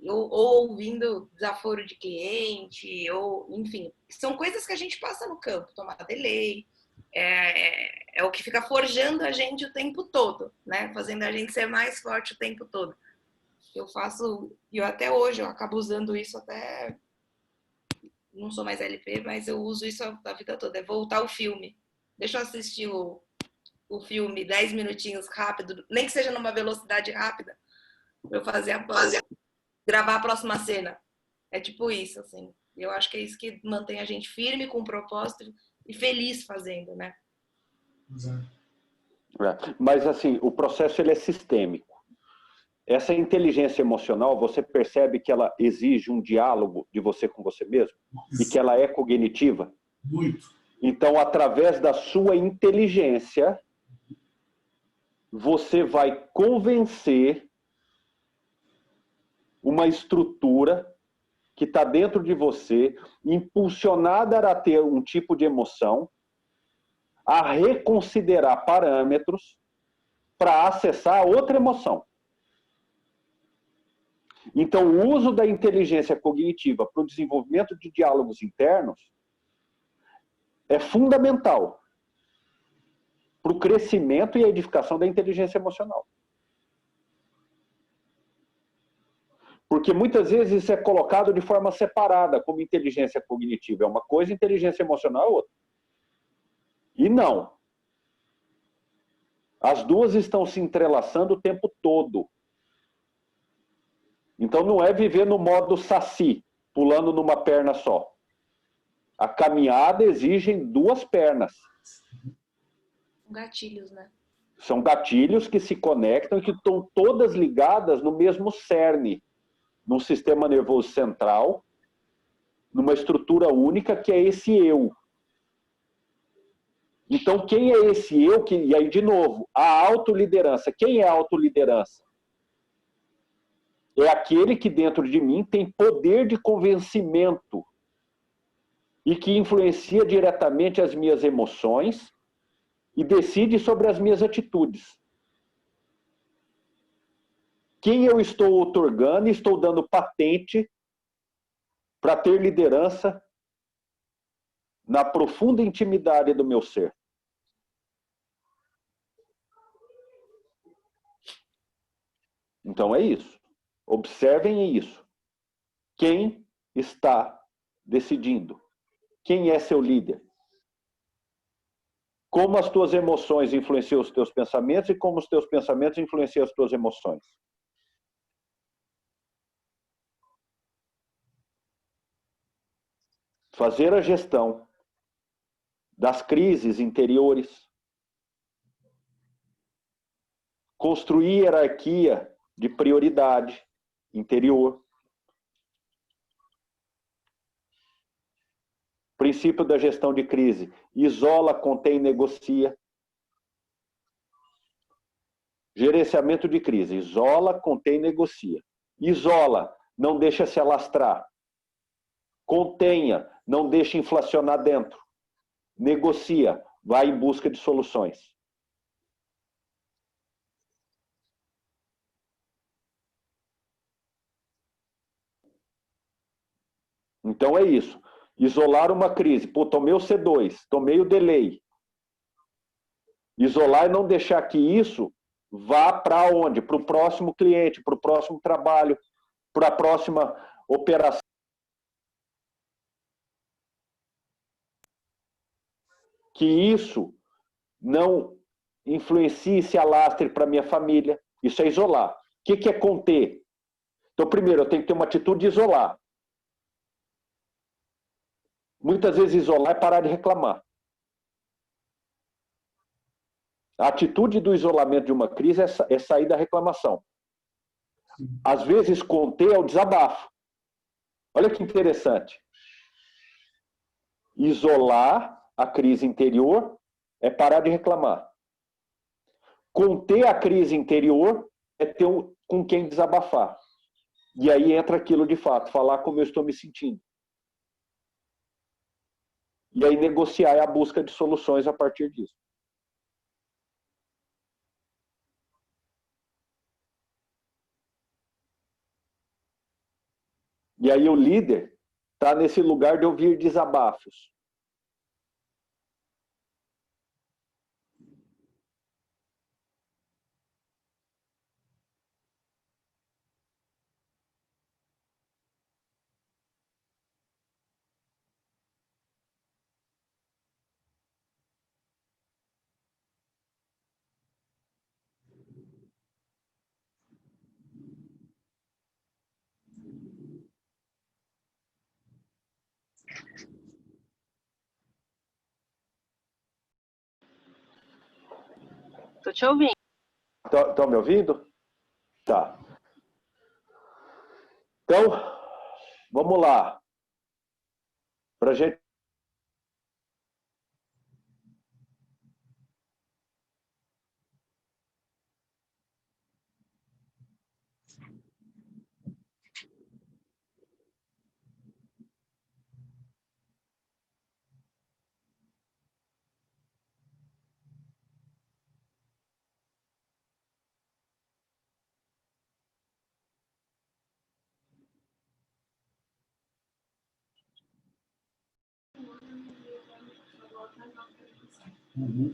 ou ouvindo desaforo de cliente, ou enfim. São coisas que a gente passa no campo, tomar delay. É o que fica forjando a gente o tempo todo, né? Fazendo a gente ser mais forte o tempo todo. Eu faço, e até hoje eu acabo usando isso até... Não sou mais LP, mas eu uso isso a vida toda. É voltar o filme. Deixa eu assistir o filme 10 minutinhos rápido, nem que seja numa velocidade rápida, pra eu gravar a próxima cena. É tipo isso, assim. Eu acho que é isso que mantém a gente firme, com propósito e feliz fazendo, né? Mas, assim, o processo ele é sistêmico. Essa inteligência emocional, você percebe que ela exige um diálogo de você com você mesmo? E que ela é cognitiva? Muito. Então, através da sua inteligência, você vai convencer uma estrutura que está dentro de você, impulsionada a ter um tipo de emoção, a reconsiderar parâmetros para acessar outra emoção. Então, o uso da inteligência cognitiva para o desenvolvimento de diálogos internos é fundamental para o crescimento e a edificação da inteligência emocional. Porque muitas vezes isso é colocado de forma separada, como inteligência cognitiva é uma coisa, inteligência emocional é outra. E não. As duas estão se entrelaçando o tempo todo. Então não é viver no modo saci, pulando numa perna só. A caminhada exige duas pernas. Gatilhos, né? São gatilhos que se conectam e que estão todas ligadas no mesmo cerne, num sistema nervoso central, numa estrutura única que é esse eu. Então, quem é esse eu? E aí, de novo, a autoliderança. Quem é a autoliderança? É aquele que dentro de mim tem poder de convencimento e que influencia diretamente as minhas emoções e decide sobre as minhas atitudes. Quem eu estou outorgando e estou dando patente para ter liderança na profunda intimidade do meu ser. Então é isso. Observem isso. Quem está decidindo? Quem é seu líder? Como as tuas emoções influenciam os teus pensamentos e como os teus pensamentos influenciam as tuas emoções? Fazer a gestão das crises interiores, construir hierarquia de prioridade interior. Princípio da gestão de crise: isola, contém, negocia. Gerenciamento de crise: isola, contém, negocia. Isola, não deixa se alastrar. Contenha, não deixa inflacionar dentro. Negocia, vai em busca de soluções. Então é isso. Isolar uma crise. Pô, tomei o C2, tomei o delay. Isolar e não deixar que isso vá para onde? Para o próximo cliente, para o próximo trabalho, para a próxima operação. Que isso não influencie, se alastre para a minha família. Isso é isolar. O que é conter? Então, primeiro, eu tenho que ter uma atitude de isolar. Muitas vezes isolar é parar de reclamar. A atitude do isolamento de uma crise é sair da reclamação. Às vezes, conter é o desabafo. Olha que interessante. Isolar a crise interior é parar de reclamar. Conter a crise interior é ter com quem desabafar. E aí entra aquilo de fato, falar como eu estou me sentindo. E aí negociar é a busca de soluções a partir disso. E aí o líder está nesse lugar de ouvir desabafos. Tô te ouvindo. Estão me ouvindo? Tá. Então, vamos lá. Para a gente. Uhum.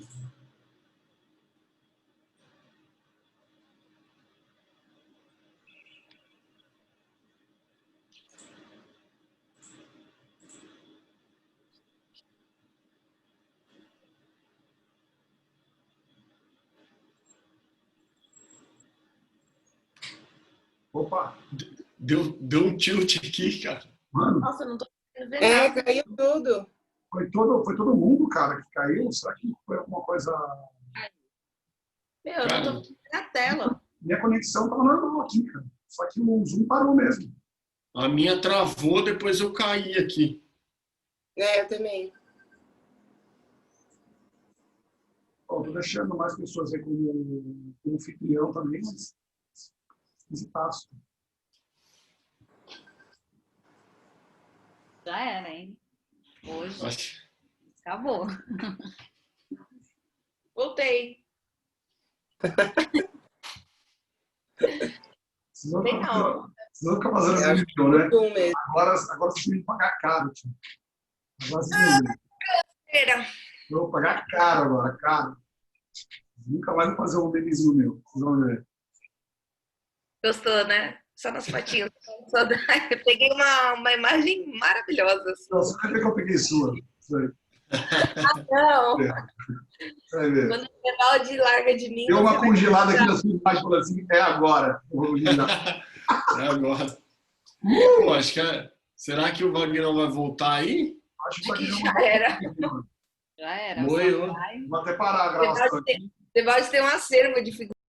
Opa, Deu um tilt aqui, cara. mano, Nossa, eu não tô conseguindo ver nada. Caiu tudo. foi todo mundo, cara, que caiu. Será que foi alguma coisa... Meu, eu não tô conseguindo ver a tela. Minha conexão estava normal aqui, cara. Só que o Zoom parou mesmo. A minha travou, depois eu caí aqui. É, eu também. Bom, tô deixando mais pessoas aí como anfitrião também, mas esquisitaço. Já era, hein? Hoje Acho- acabou. Voltei. Vocês vão Tem ficar não. fazendo vídeo, né? Zoom mesmo. Agora vocês têm que pagar caro, tio. Agora vocês vão ver. Pera. Eu vou pagar caro agora, caro. Nunca mais vou fazer um memezinho meu. Vocês vão ver. Gostou, né? Só nas fotinhas. Eu peguei uma imagem maravilhosa. Assim. Não, você vai ver que eu peguei sua. Isso aí. Não. Você vai ver. Quando o Evaldi larga de mim. Deu uma você vai congelada aqui lembrar. na sua imagem, falando assim, é agora. Eu vou congelar. É agora. Pô, acho que será que o Wagner vai voltar aí? Acho Acho que que já era. Já era. Moiou. Vou até parar a gravação. O Evaldi tem um acervo de figurinhas.